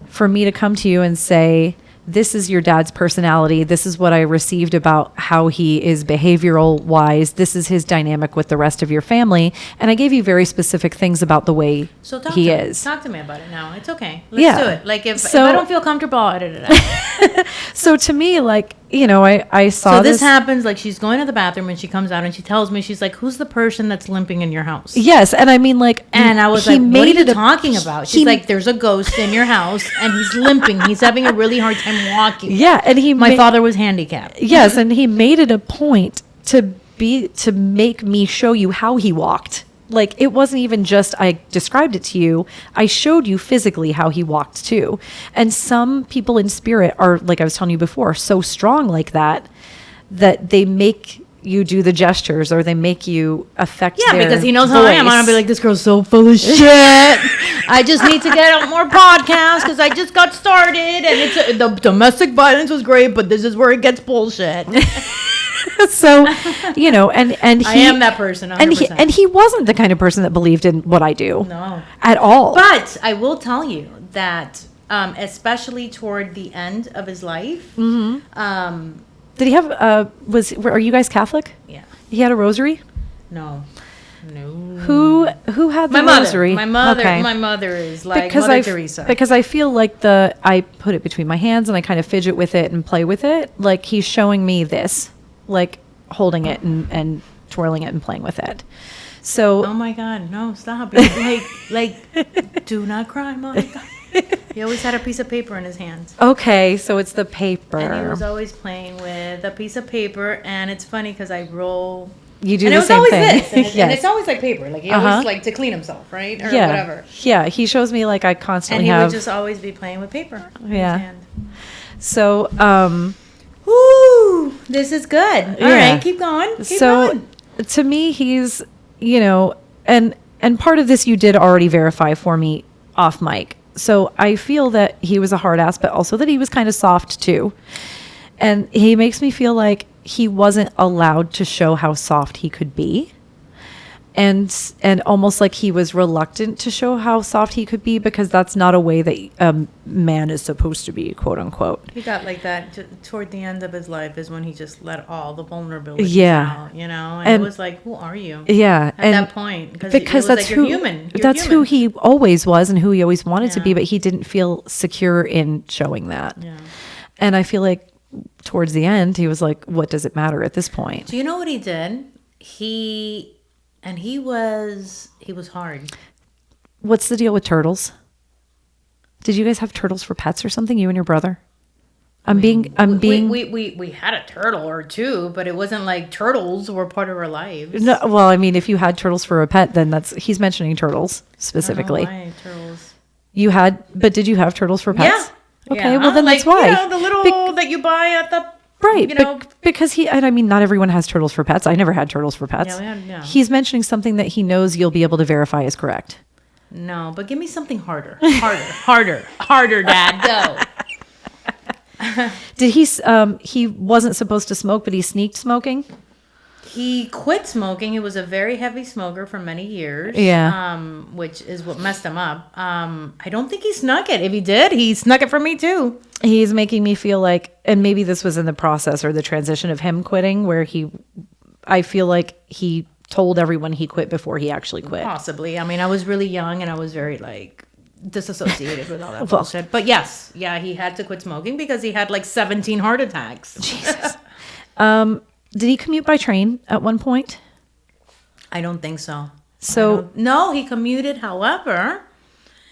For me to come to you and say this is your dad's personality. This is what I received about how he is behavioral wise. This is his dynamic with the rest of your family. And I gave you very specific things about the way So talk he to is. Me. Talk to me about it now. It's okay. Let's Yeah. do it. Like if So- I don't feel comfortable, I'll edit it out. So to me, like, you know, I saw So this happens, like she's going to the bathroom and she comes out and she tells me, she's like, who's the person that's limping in your house? Yes. And I mean, like, And I was he like, what are made you it a- talking about? he- She's like, there's a ghost in your house and he's limping. He's having a really hard time walking. yeah. And he My ma- father was handicapped. Yes, and he made it a point to make me show you how he walked. Like, it wasn't even just I described it to you. I showed you physically how he walked too. And some people in spirit are, like I was telling you before, so strong like that they make you do the gestures or they make you affect Yeah, their because he knows how I am. I'm gonna be voice. like, this girl's so full of shit. I just need to get out more podcasts because I just got started, and it's the domestic violence was great, but this is where it gets bullshit. So, you know, and he, I am that person. 100%. and he wasn't the kind of person that believed in what I do. No. At all. But I will tell you that, especially toward the end of his life, Did he have are you guys Catholic? yeah, He had a rosary? no. Who had the My mother. rosary? My mother. Okay. My mother is like because Mother I Teresa. because I feel like I put it between my hands and I kind of fidget with it and play with it. Like he's showing me this, like holding it and twirling it and playing with it. So Oh my God! No, stop! Like, do not cry, Monica. He always had a piece of paper in his hands, okay, so it's the paper. and he was always playing with a piece of paper. And it's funny because I roll. You do And the it was same always thing. this, and, Yes. and it's always like paper. Like he Uh-huh. always like to clean himself, right, or yeah. whatever. Yeah, he shows me like I And constantly he have. would just always be playing with paper. in Yeah. His hand. So Woo! This is good. All Yeah. right, keep going. Keep so going. to me he's, you know, and part of this you did already verify for me off mic. So I feel that he was a hard ass, but also that he was kind of soft too. And he makes me feel like he wasn't allowed to show how soft he could be. And almost like he was reluctant to show how soft he could be because that's not a way that a man is supposed to be, quote unquote. He got like that toward the end of his life is when he just let all the vulnerability Yeah. out, you know? And And- it was like, who are you? Yeah. At and that point. because it was that's like, who you're human. You're that's who human. he always was and who he always wanted to be, Yeah. but he didn't feel secure in showing that. Yeah. And I feel like towards the end, he was like, what does it matter at this point? Do you know what he did? He was hard. What's the deal with turtles? Did you guys have turtles for pets or something, you and your brother? I'm being We had a turtle or two, but it wasn't like turtles were part of our lives. no, well, I mean, if you had turtles for a pet, then he's mentioning turtles specifically. I don't know why turtles. But did you have turtles for pets? Yeah. Okay, Yeah. well then that's why. You know, the little that you buy at the Right, You know, because and I mean, not everyone has turtles for pets. I never had turtles for pets. Yeah, we had- yeah. He's mentioning something that he knows you'll be able to verify is correct. no, but give me something harder, harder, Dad. Go. Did he wasn't supposed to smoke, but he sneaked smoking? He quit smoking. He was a very heavy smoker for many years. Yeah. Which is what messed him up. I don't think he snuck it. If he did, he snuck it from me too. He's making me feel like, and maybe this was in the process or the transition of him quitting, where I feel like he told everyone he quit before he actually quit. Possibly. I mean, I was really young and I was very like disassociated with all that Well- bullshit. But yes, yeah, he had to quit smoking because he had like 17 heart attacks. Jesus. Did he commute by train at one point? I don't think so. So No, he commuted. However,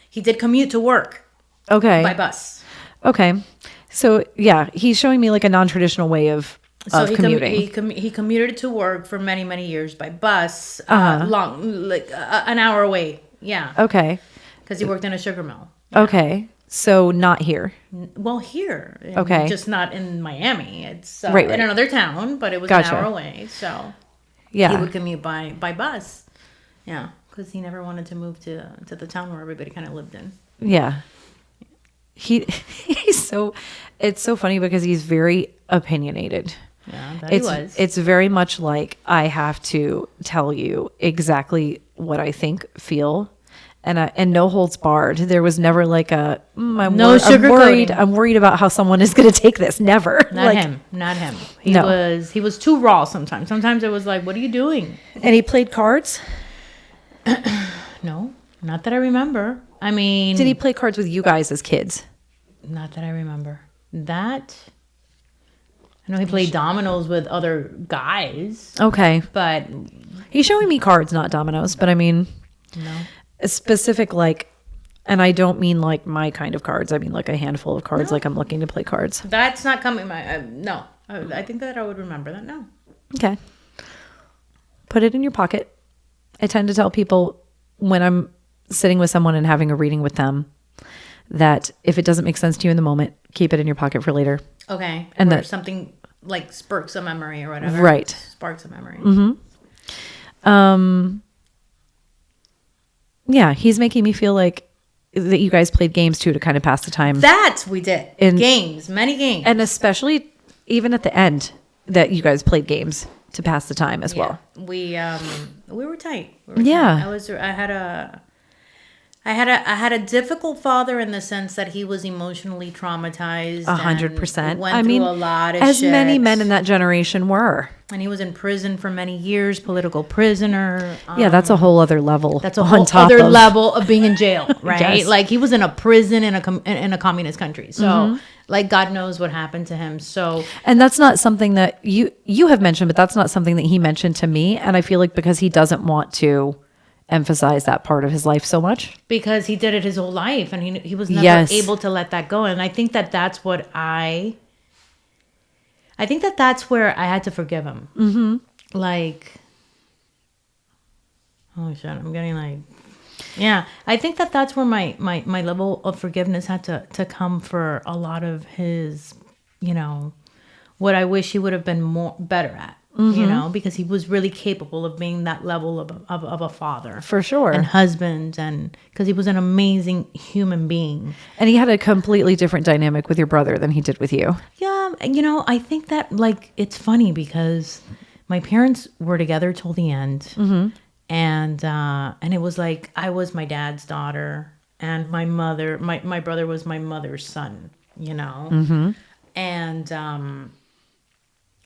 he did commute to work okay, by bus. okay. So yeah, he's showing me like a non-traditional way of He commuting. he commuted to work for many, many years by bus, Uh-huh. long, like an hour away. Yeah, Okay. because he worked in a sugar mill. Okay. So not here. Well, here, Okay. just not in Miami. It's Right. in another town, but it was Gotcha. an hour away. So he Yeah. would commute by bus. Yeah, because he never wanted to move to the town where everybody kind of lived in. Yeah. It's so funny because he's very opinionated. Yeah, that he was. It's very much like I have to tell you exactly what I think, feel, and no holds barred. There was never like a No sugarcoating. I'm worried about how someone is going to take this. Never. Not him. He No. was too raw sometimes. Sometimes it was like, what are you doing? And he played cards. No, not that I remember. I mean, Did he play cards with you guys as kids? not that I remember. That I know he played dominoes with other guys, Okay. but He's showing me cards, not dominoes, but I mean, no. a specific like, and I don't mean like my kind of cards. I mean like a handful of cards, like I'm looking to play cards. That's not coming. No. I think that I would remember that. No. Okay. Put it in your pocket. I tend to tell people when I'm sitting with someone and having a reading with them that if it doesn't make sense to you in the moment, keep it in your pocket for later. Okay. And or that- something like sparks a memory or whatever. Right. Sparks a memory. Yeah, he's making me feel like that you guys played games too to kind of pass the time. That we did. In- Games, many games. And especially even at the end that you guys played games to pass the time as well. We were tight. We were Yeah. tight. I had a difficult father in the sense that he was emotionally traumatized. 100%. Went I through mean, a lot of as shit. many men in that generation were. And he was in prison for many years, political prisoner. Yeah, that's a whole other level. That's a on whole top other of- level of being in jail, right? Yes. Like he was in a prison in a communist country. So, like God knows what happened to him. So, And that's not something that you have mentioned, but that's not something that he mentioned to me. And I feel like because he doesn't want to emphasize that part of his life so much. because he did it his whole life and he was never Yes. able to let that go. And I think that that's what I think that that's where I had to forgive him. Mm-hmm. Like, oh shit, I'm getting like, yeah. I think that that's where my level of forgiveness had to come for a lot of his, what I wish he would have been better at. Because he was really capable of being that level of a father. For sure. And husband, and because he was an amazing human being. And he had a completely different dynamic with your brother than he did with you. Yeah, I think that, like, it's funny because my parents were together till the end. And it was like I was my dad's daughter and my mother, my brother was my mother's son,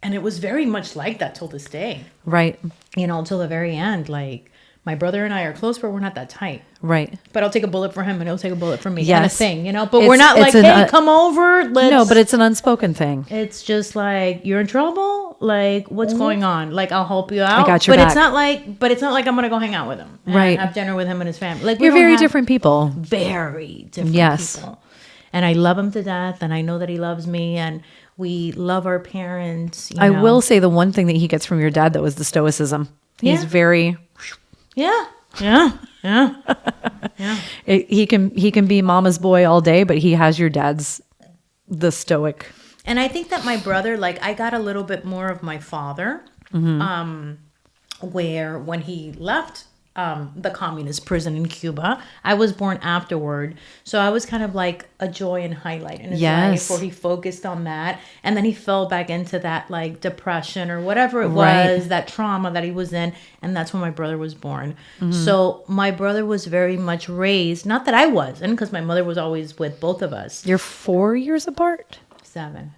And it was very much like that till this day, Right. till the very end. Like, my brother and I are close, but we're not that tight. Right. But I'll take a bullet for him and he'll take a bullet for me. Yes. Kind of thing, But we're not like, it's an, hey, come over. No, but it's an unspoken thing. It's just like, you're in trouble. Like, what's going on? Like, I'll help you out. I got your but back. it's not like I'm gonna go hang out with him, and Right. have dinner with him and his family. Like, we You're don't very have- different people. very different Yes. people. And I love him to death, and I know that he loves me, and we love our parents. I will say the one thing that he gets from your dad that was the stoicism. He's Yeah. very Yeah. he can be mama's boy all day, but he has your dad's the stoic. And I think that my brother, like, I got a little bit more of my father, where when he left the communist prison in Cuba, I was born afterward. So I was kind of like a joy and highlight in his Yes. life, where he focused on that. And then he fell back into that, like, depression or whatever it Right. was, that trauma that he was in. And that's when my brother was born. So my brother was very much raised, not that I wasn't, because my mother was always with both of us. You're 4 years apart? Seven.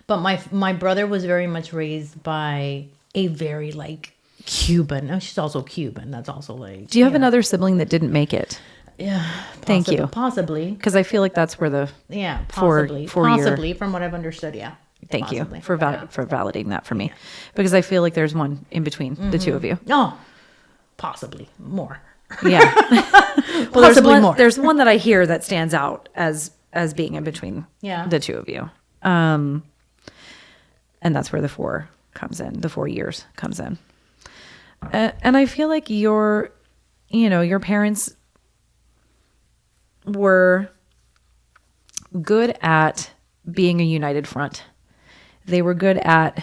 But my brother was very much raised by a very, like, Cuban. Oh, she's also Cuban. That's also like. Do you have another sibling that didn't make it? Yeah. Thank you. Possibly. Because I feel like that's where the Yeah. For- Possibly. for your- possibly, from what I've understood. Yeah. thank Possibly. you for validating that for me, because I feel like there's one in between the two of you. Oh, possibly more. Yeah. Well, Possibly more. There's one that I hear that stands out as being in between the two of you. And that's where the 4 comes in. The 4 years comes in. And I feel like your parents were good at being a united front. They were good at,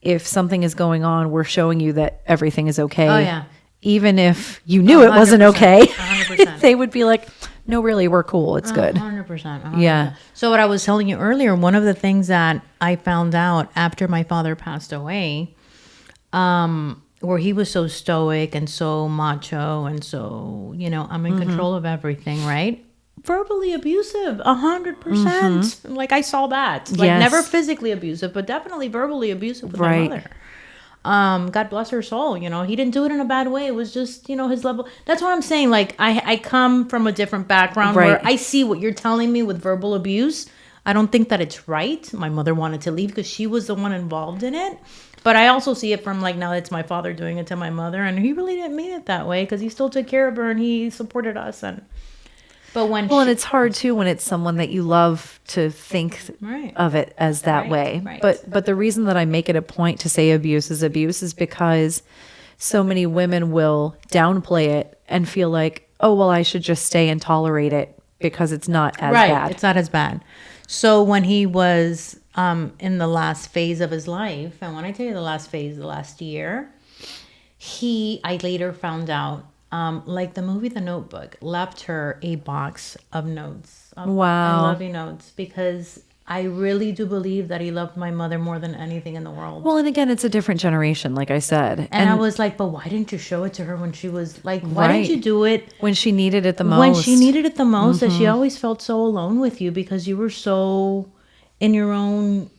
if something is going on, we're showing you that everything is okay. Oh, yeah. Even if you knew it wasn't 100%, okay, 100%. they would be like, no, really, we're cool. It's good. 100%. Yeah. So what I was telling you earlier, one of the things that I found out after my father passed away, where he was so stoic and so macho and so, I'm in control of everything, right? Verbally abusive, 100%. Like, I saw that. Like, Yes. never physically abusive, but definitely verbally abusive with Right. my mother. God bless her soul. He didn't do it in a bad way. It was just, his level. That's what I'm saying. Like, I come from a different background where Right. I see what you're telling me with verbal abuse. I don't think that it's right. My mother wanted to leave because she was the one involved in it. But I also see it from, like, now it's my father doing it to my mother. And he really didn't mean it that way because he still took care of her and he supported us. But when Well, and it's hard too when it's someone that you love to think Right. of it as that Right, way. right. But the reason that I make it a point to say abuse is because so many women will downplay it and feel like, oh well, I should just stay and tolerate it because it's not as bad. It's not as bad. So when he was in the last phase of his life, and when I tell you the last phase, the last year, I later found out, like the movie The Notebook, left her a box of notes. Wow. I love you notes, because I really do believe that he loved my mother more than anything in the world. Well, and again, it's a different generation, like I said. And I was like, but why didn't you show it to her when she was like, why Right. didn't you do it when she needed it the most. when she needed it the most? That she always felt so alone with you because you were so in your own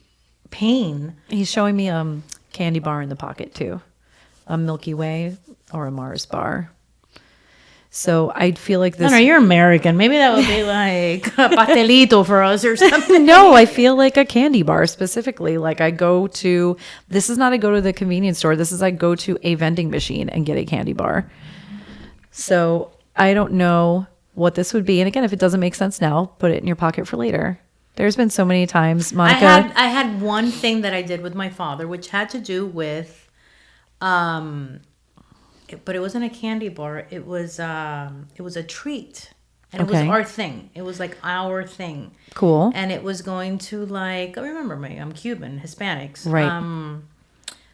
pain. He's showing me a candy bar in the pocket too, a Milky Way or a Mars bar. So I feel like this. No, you're American. Maybe that would be like a pastelito for us or something. No, I feel like a candy bar specifically. Like I go to, this is not I go to the convenience store. This is I go to a vending machine and get a candy bar. So I don't know what this would be. And again, if it doesn't make sense now, put it in your pocket for later. There's been so many times, Monica. I had one thing that I did with my father, which had to do with, but it wasn't a candy bar. It was a treat, and it was Okay. our thing. It was like our thing. Cool. And it was going to, like, remember me, I'm Cuban, Hispanics, Right.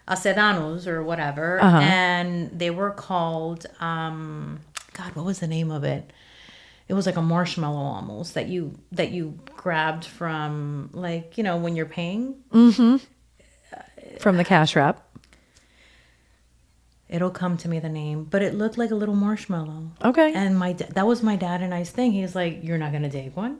Acedanos or whatever, Uh-huh. and they were called, God, what was the name of it? It was like a marshmallow almost that you grabbed from, like, when you're paying. From the cash wrap. It'll come to me, the name, but it looked like a little marshmallow. Okay. And that was my dad and I's thing. He was like, "You're not gonna take one,"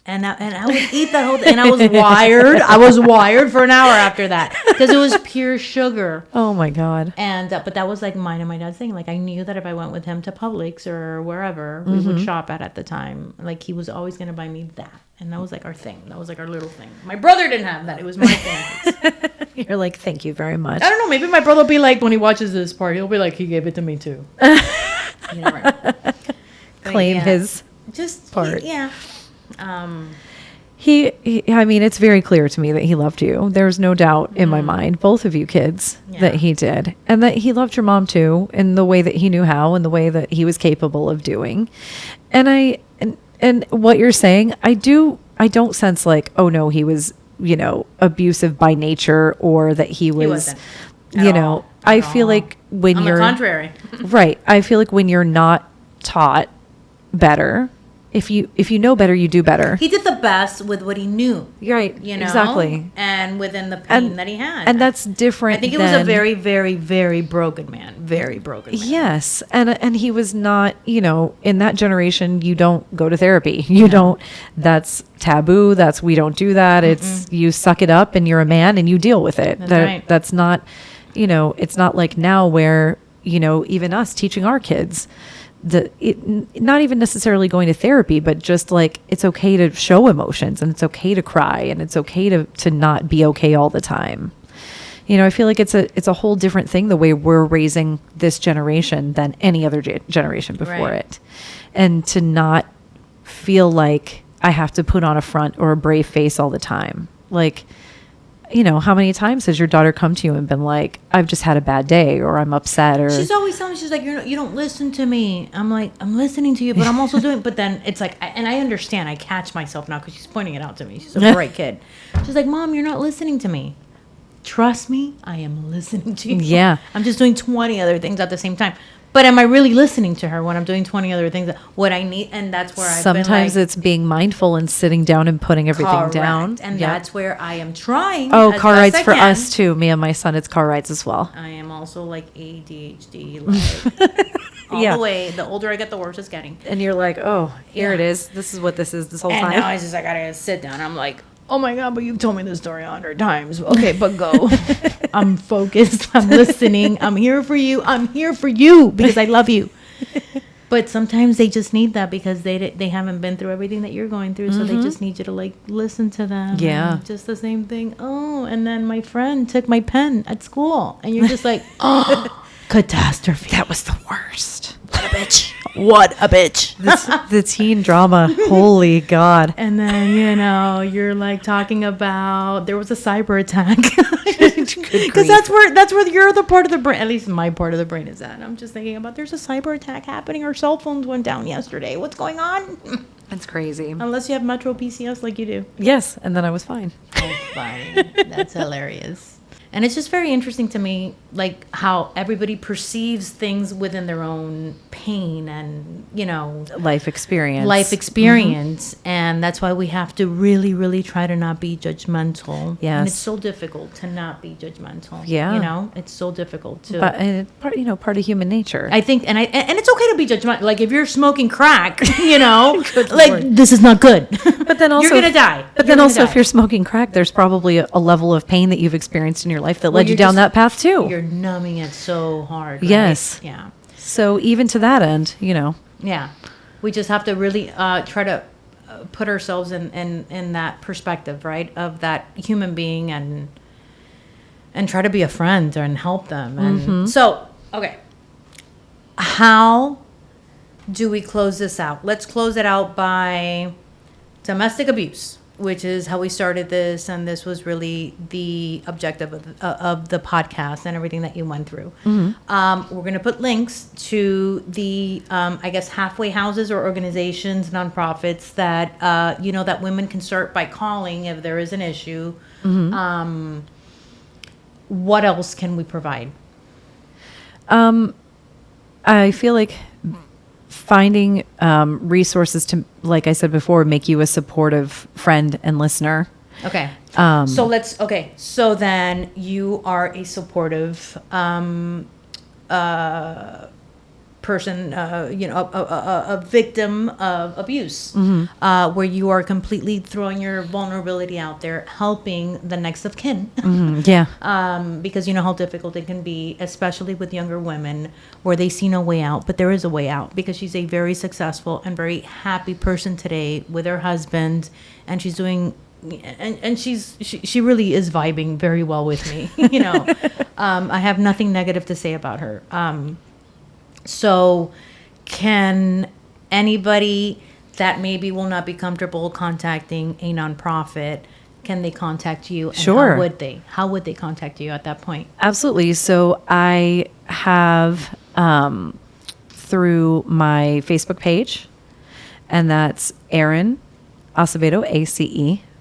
and I would eat that whole thing. And I was wired. I was wired for an hour after that because it was pure sugar. Oh my God. And but that was like mine and my dad's thing. Like, I knew that if I went with him to Publix or wherever we would shop at the time, like, he was always gonna buy me that, and that was like our thing. That was like our little thing. My brother didn't have that. It was my thing. You're like, thank you very much. I don't know. Maybe my brother will be like, when he watches this part, he'll be like, he gave it to me too. You never know. But Claim yeah, his just part. Yeah. He, I mean, it's very clear to me that he loved you. There's no doubt in my mind, both of you kids, that Yeah. he did. And that he loved your mom too, in the way that he knew how, and the way that he was capable of doing. And and what you're saying, I don't sense like, oh no, he was, abusive by nature, or that he was, wasn't. At all. I At feel all. like when On you're the contrary. right. I feel like when you're not taught better, if you know better, you do better. He did the best with what he knew. You're right. Exactly. And within the pain that he had. And that's different. I think it was a than- very, very, very broken man. Very broken man. Yes, and he was not, in that generation, you don't go to therapy. You don't. That's taboo. We don't do that. It's you suck it up and you're a man and you deal with it. That's right. That's not, it's not like now where, even us teaching our kids, not even necessarily going to therapy, but just like it's okay to show emotions and it's okay to cry and it's okay to not be okay all the time. I feel like it's a whole different thing the way we're raising this generation than any other generation before Right. it. And to not feel like I have to put on a front or a brave face all the time. Like, how many times has your daughter come to you and been like, I've just had a bad day, or I'm upset, or She's always telling me, she's like, you don't listen to me. I'm like, I'm listening to you, but I'm also doing, but then it's like, and I understand, I catch myself now because she's pointing it out to me. She's a bright kid. She's like, Mom, you're not listening to me. Trust me, I am listening to you. Yeah. I'm just doing 20 other things at the same time. But am I really listening to her when I'm doing 20 other things? What I need, and that's where I've Sometimes been like, it's being mindful and sitting down and putting everything correct. down. And Yep. that's where I am trying. Oh, as car best rides I for can. us too. Me and my son, it's car rides as well. I am also like ADHD, like all Yeah. the way. The older I get, the worse it's getting. And you're like, oh, here Yeah. it is. This is what this is this whole And time. now I gotta sit down. I'm like, oh my god, but you've told me this story 100 times. Okay, but go. I'm focused. I'm listening. I'm here for you. I'm here for you because I love you. But sometimes they just need that because they haven't been through everything that you're going through, so they just need you to like listen to them. Yeah. And just the same thing. Oh, and then my friend took my pen at school, and you're just like, oh, catastrophe. That was the worst. What a bitch. What a bitch. The teen drama. Holy God. And then, you're like talking about there was a cyber attack. Because that's where your other part of the brain, at least my part of the brain is at. I'm just thinking about there's a cyber attack happening. Our cell phones went down yesterday. What's going on? That's crazy. Unless you have Metro PCS like you do. Yes. And then I was fine. That's funny. That's hilarious. And it's just very interesting to me, like how everybody perceives things within their own pain and, Life experience. life experience. And that's why we have to really, really try to not be judgmental. And Yes. it's so difficult to not be judgmental. Yeah. It's so difficult to. But part of human nature. I think, and it's okay to be judgmental. Like if you're smoking crack, like Lord. this is not good. But then also, you're gonna die. But then also, if you're smoking crack, there's probably a level of pain that you've experienced in your life that led you you're down just- that path too. you're numbing it so hard. Right? Yes. Yeah. So even to that end, Yeah. We just have to really try to put ourselves in that perspective, right? Of that human being and try to be a friend and help them. And so, okay. How do we close this out? Let's close it out by domestic abuse, which is how we started this, and this was really the objective of the podcast and everything that you went through. We're going to put links to the, I guess, halfway houses or organizations, nonprofits that that women can start by calling if there is an issue. What else can we provide? I feel like finding resources to, like I said before, make you a supportive friend and listener. Okay. So then you are a supportive person, a victim of abuse, where you are completely throwing your vulnerability out there, helping the next of kin. Yeah. Because you know how difficult it can be, especially with younger women, where they see no way out, but there is a way out because she's a very successful and very happy person today with her husband, and she's doing. And she really is vibing very well with me. I have nothing negative to say about her. So can anybody that maybe will not be comfortable contacting a nonprofit, can they contact you? And Sure. How would they? How would they contact you at that point? Absolutely. So I have through my Facebook page, and that's Erin Acevedo,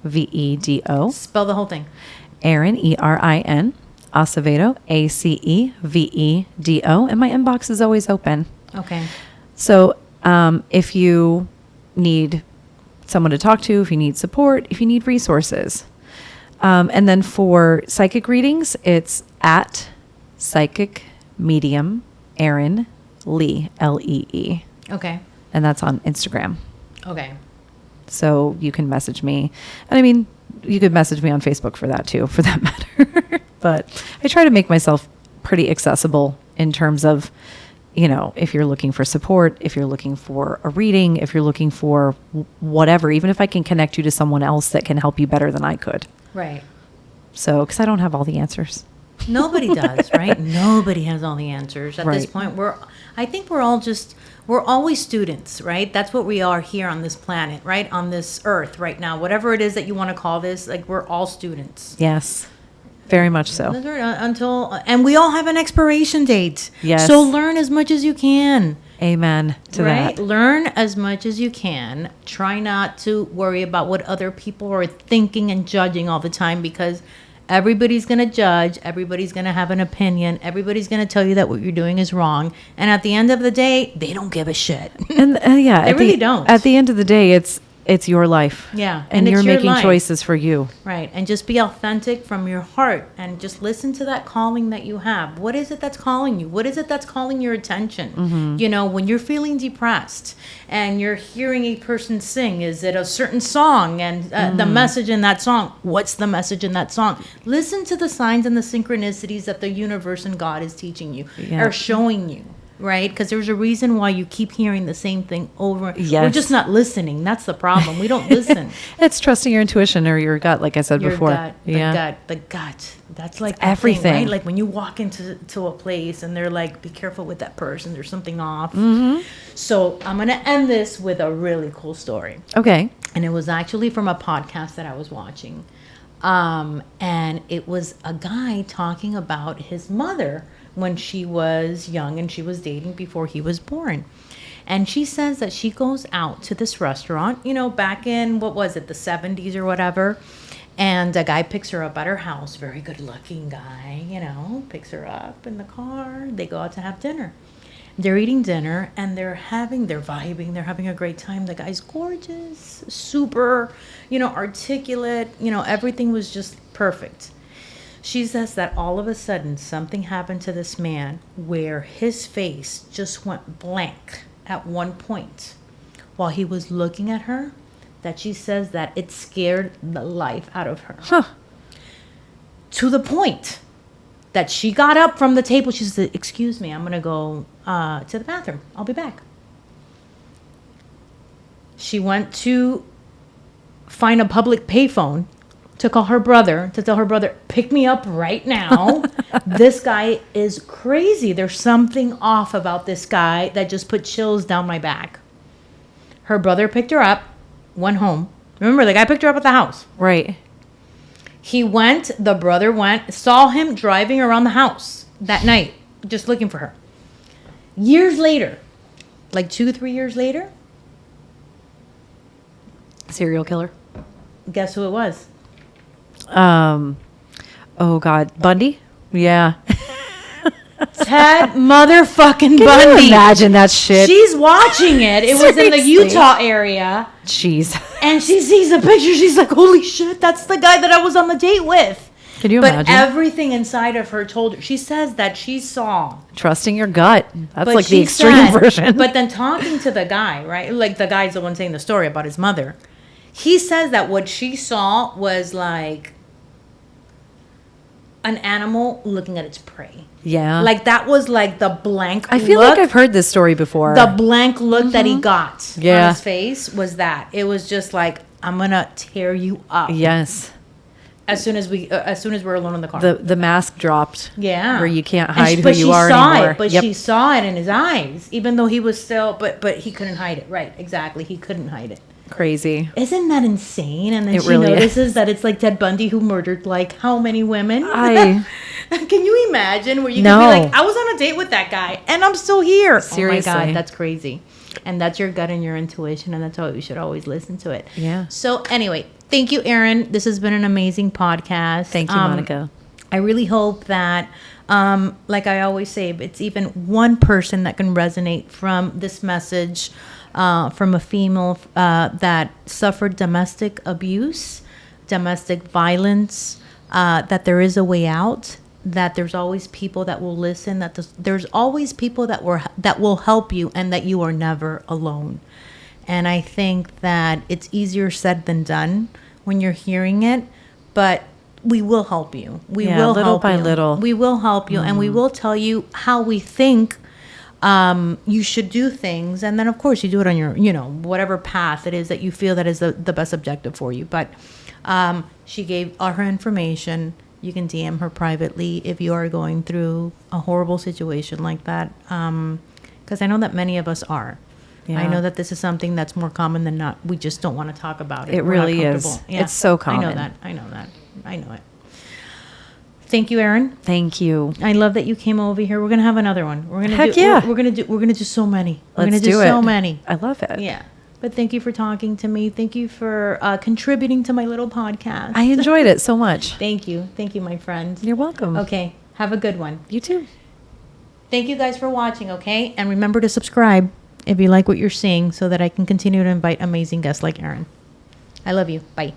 ACEVEDO. Spell the whole thing. Erin, ERIN, Acevedo, ACEVEDO. And my inbox is always open. Okay. So if you need someone to talk to, if you need support, if you need resources. And then for psychic readings, it's at Psychic Medium Erin Lee, Lee. Okay. And that's on Instagram. Okay. So you can message me. And I mean, you could message me on Facebook for that too, for that matter. But I try to make myself pretty accessible in terms of, if you're looking for support, if you're looking for a reading, if you're looking for whatever, even if I can connect you to someone else that can help you better than I could. Right. So, because I don't have all the answers. Nobody does, right? Nobody has all the answers at this Right. point. I think we're always students, right? That's what we are here on this planet, right? On this earth right now, whatever it is that you want to call this, like we're all students. Yes, very much so. And we all have an expiration date. Yes. So learn as much as you can. Amen to Right? that. Learn as much as you can. Try not to worry about what other people are thinking and judging all the time, because Everybody's going to judge. Everybody's going to have an opinion. Everybody's going to tell you that what you're doing is wrong. And at the end of the day, they don't give a shit. And yeah, They really don't. At the end of the day, it's your life. Yeah, and and you're it's your making life. choices for you. Right. And just be authentic from your heart and just listen to that calling that you have. What is it that's calling you? What is it that's calling your attention? You know, when you're feeling depressed and you're hearing a person sing, is it a certain song and the message in that song? What's the message in that song? Listen to the signs and the synchronicities that the universe and God is teaching you Yeah. or showing you. Right? Because there's a reason why you keep hearing the same thing over. We're Yes. just not listening. That's the problem. We don't listen. It's trusting your intuition or your gut, like I said Your before. gut, the gut. That's like the thing, everything. right? Like when you walk into a place and they're like, "Be careful with that person. There's something off." So I'm gonna end this with a really cool story, Okay. and it was actually from a podcast that I was watching, and it was a guy talking about his mother when she was young and she was dating before he was born. And she says that she goes out to this restaurant, you know, back in, what was it, the 70s or whatever. And a guy picks her up at her house, very good looking guy, you know, picks her up in the car. They go out to have dinner. They're eating dinner and they're vibing, they're having a great time. The guy's gorgeous, super, you know, articulate, you know, everything was just perfect. She says that all of a sudden something happened to this man where his face just went blank at one point while he was looking at her, that she says that it scared the life out of her. Huh. To the point that she got up from the table. She said, "Excuse me, I'm going to go to the bathroom. I'll be back." She went to find a public payphone to call her brother, to tell her brother, "Pick me up right now." This guy is crazy. There's something off about this guy that just put chills down my back. Her brother picked her up, went home. Remember, the guy picked her up at the house. Right. The brother went, saw him driving around the house that night, just looking for her. Years later, like 2-3 years later, Serial killer. guess who it was? Oh God, Bundy. Yeah. Ted motherfucking Can Bundy. you imagine that shit? She's watching it. It was in the Seriously. Utah area. Jeez. And she sees a picture. She's like, "Holy shit, that's the guy that I was on the date with." Can you But imagine? everything inside of her told her. She says that she saw. Trusting your gut. That's But like the she extreme said- version. But then talking to the guy, right? Like the guy's the one saying the story about his mother. He says that what she saw was like an animal looking at its prey. Yeah. Like that was like the blank I feel look. like I've heard this story before. The blank look that he got Yeah. on his face was that. It was just like, "I'm gonna tear you up." Yes. As soon as we're alone in the car. The mask dropped. Yeah. Where you can't And hide who but you she are saw anymore. It, but Yep. she saw it in his eyes, even though he was still, but he couldn't hide it. Right, exactly. He couldn't hide it. Crazy. Isn't that insane? And then It she really is. notices that it's like Ted Bundy who murdered like how many women? I- Can you imagine where you No. can be like, "I was on a date with that guy and I'm still here." Seriously. Oh my God, that's crazy. And that's your gut and your intuition, and that's how you should always listen to it. Yeah. So anyway, thank you, Erin. This has been an amazing podcast. Thank you, Monica. I really hope that, like I always say, if it's even one person that can resonate from this message, from a female that suffered domestic abuse, domestic violence, that there is a way out, that there's always people that will listen, that there's always people that will help you, and that you are never alone. And I think that it's easier said than done when you're hearing it, but we will help you. We Yeah, will little help by you. little. We will help you, and we will tell you how we think you should do things. And then, of course, you do it on your, whatever path it is that you feel that is the best objective for you. But she gave all her information. You can DM her privately if you are going through a horrible situation like that. Because I know that many of us are. Yeah. I know that this is something that's more common than not. We just don't want to talk about it. It We're not really is. comfortable. It's so I know common. that. I know it. Thank you, Erin. Thank you. I love that you came over here. We're gonna have another one. We're gonna Heck do, yeah. We're gonna do so many. We're Let's gonna do do so it. many. I love it. Yeah. but thank you for talking to me. Thank you for contributing to my little podcast. I enjoyed it so much. Thank you. Thank you, my friend. You're welcome. Okay. Have a good one. You too. Thank you guys for watching, okay? And remember to subscribe if you like what you're seeing so that I can continue to invite amazing guests like Erin. I love you. Bye.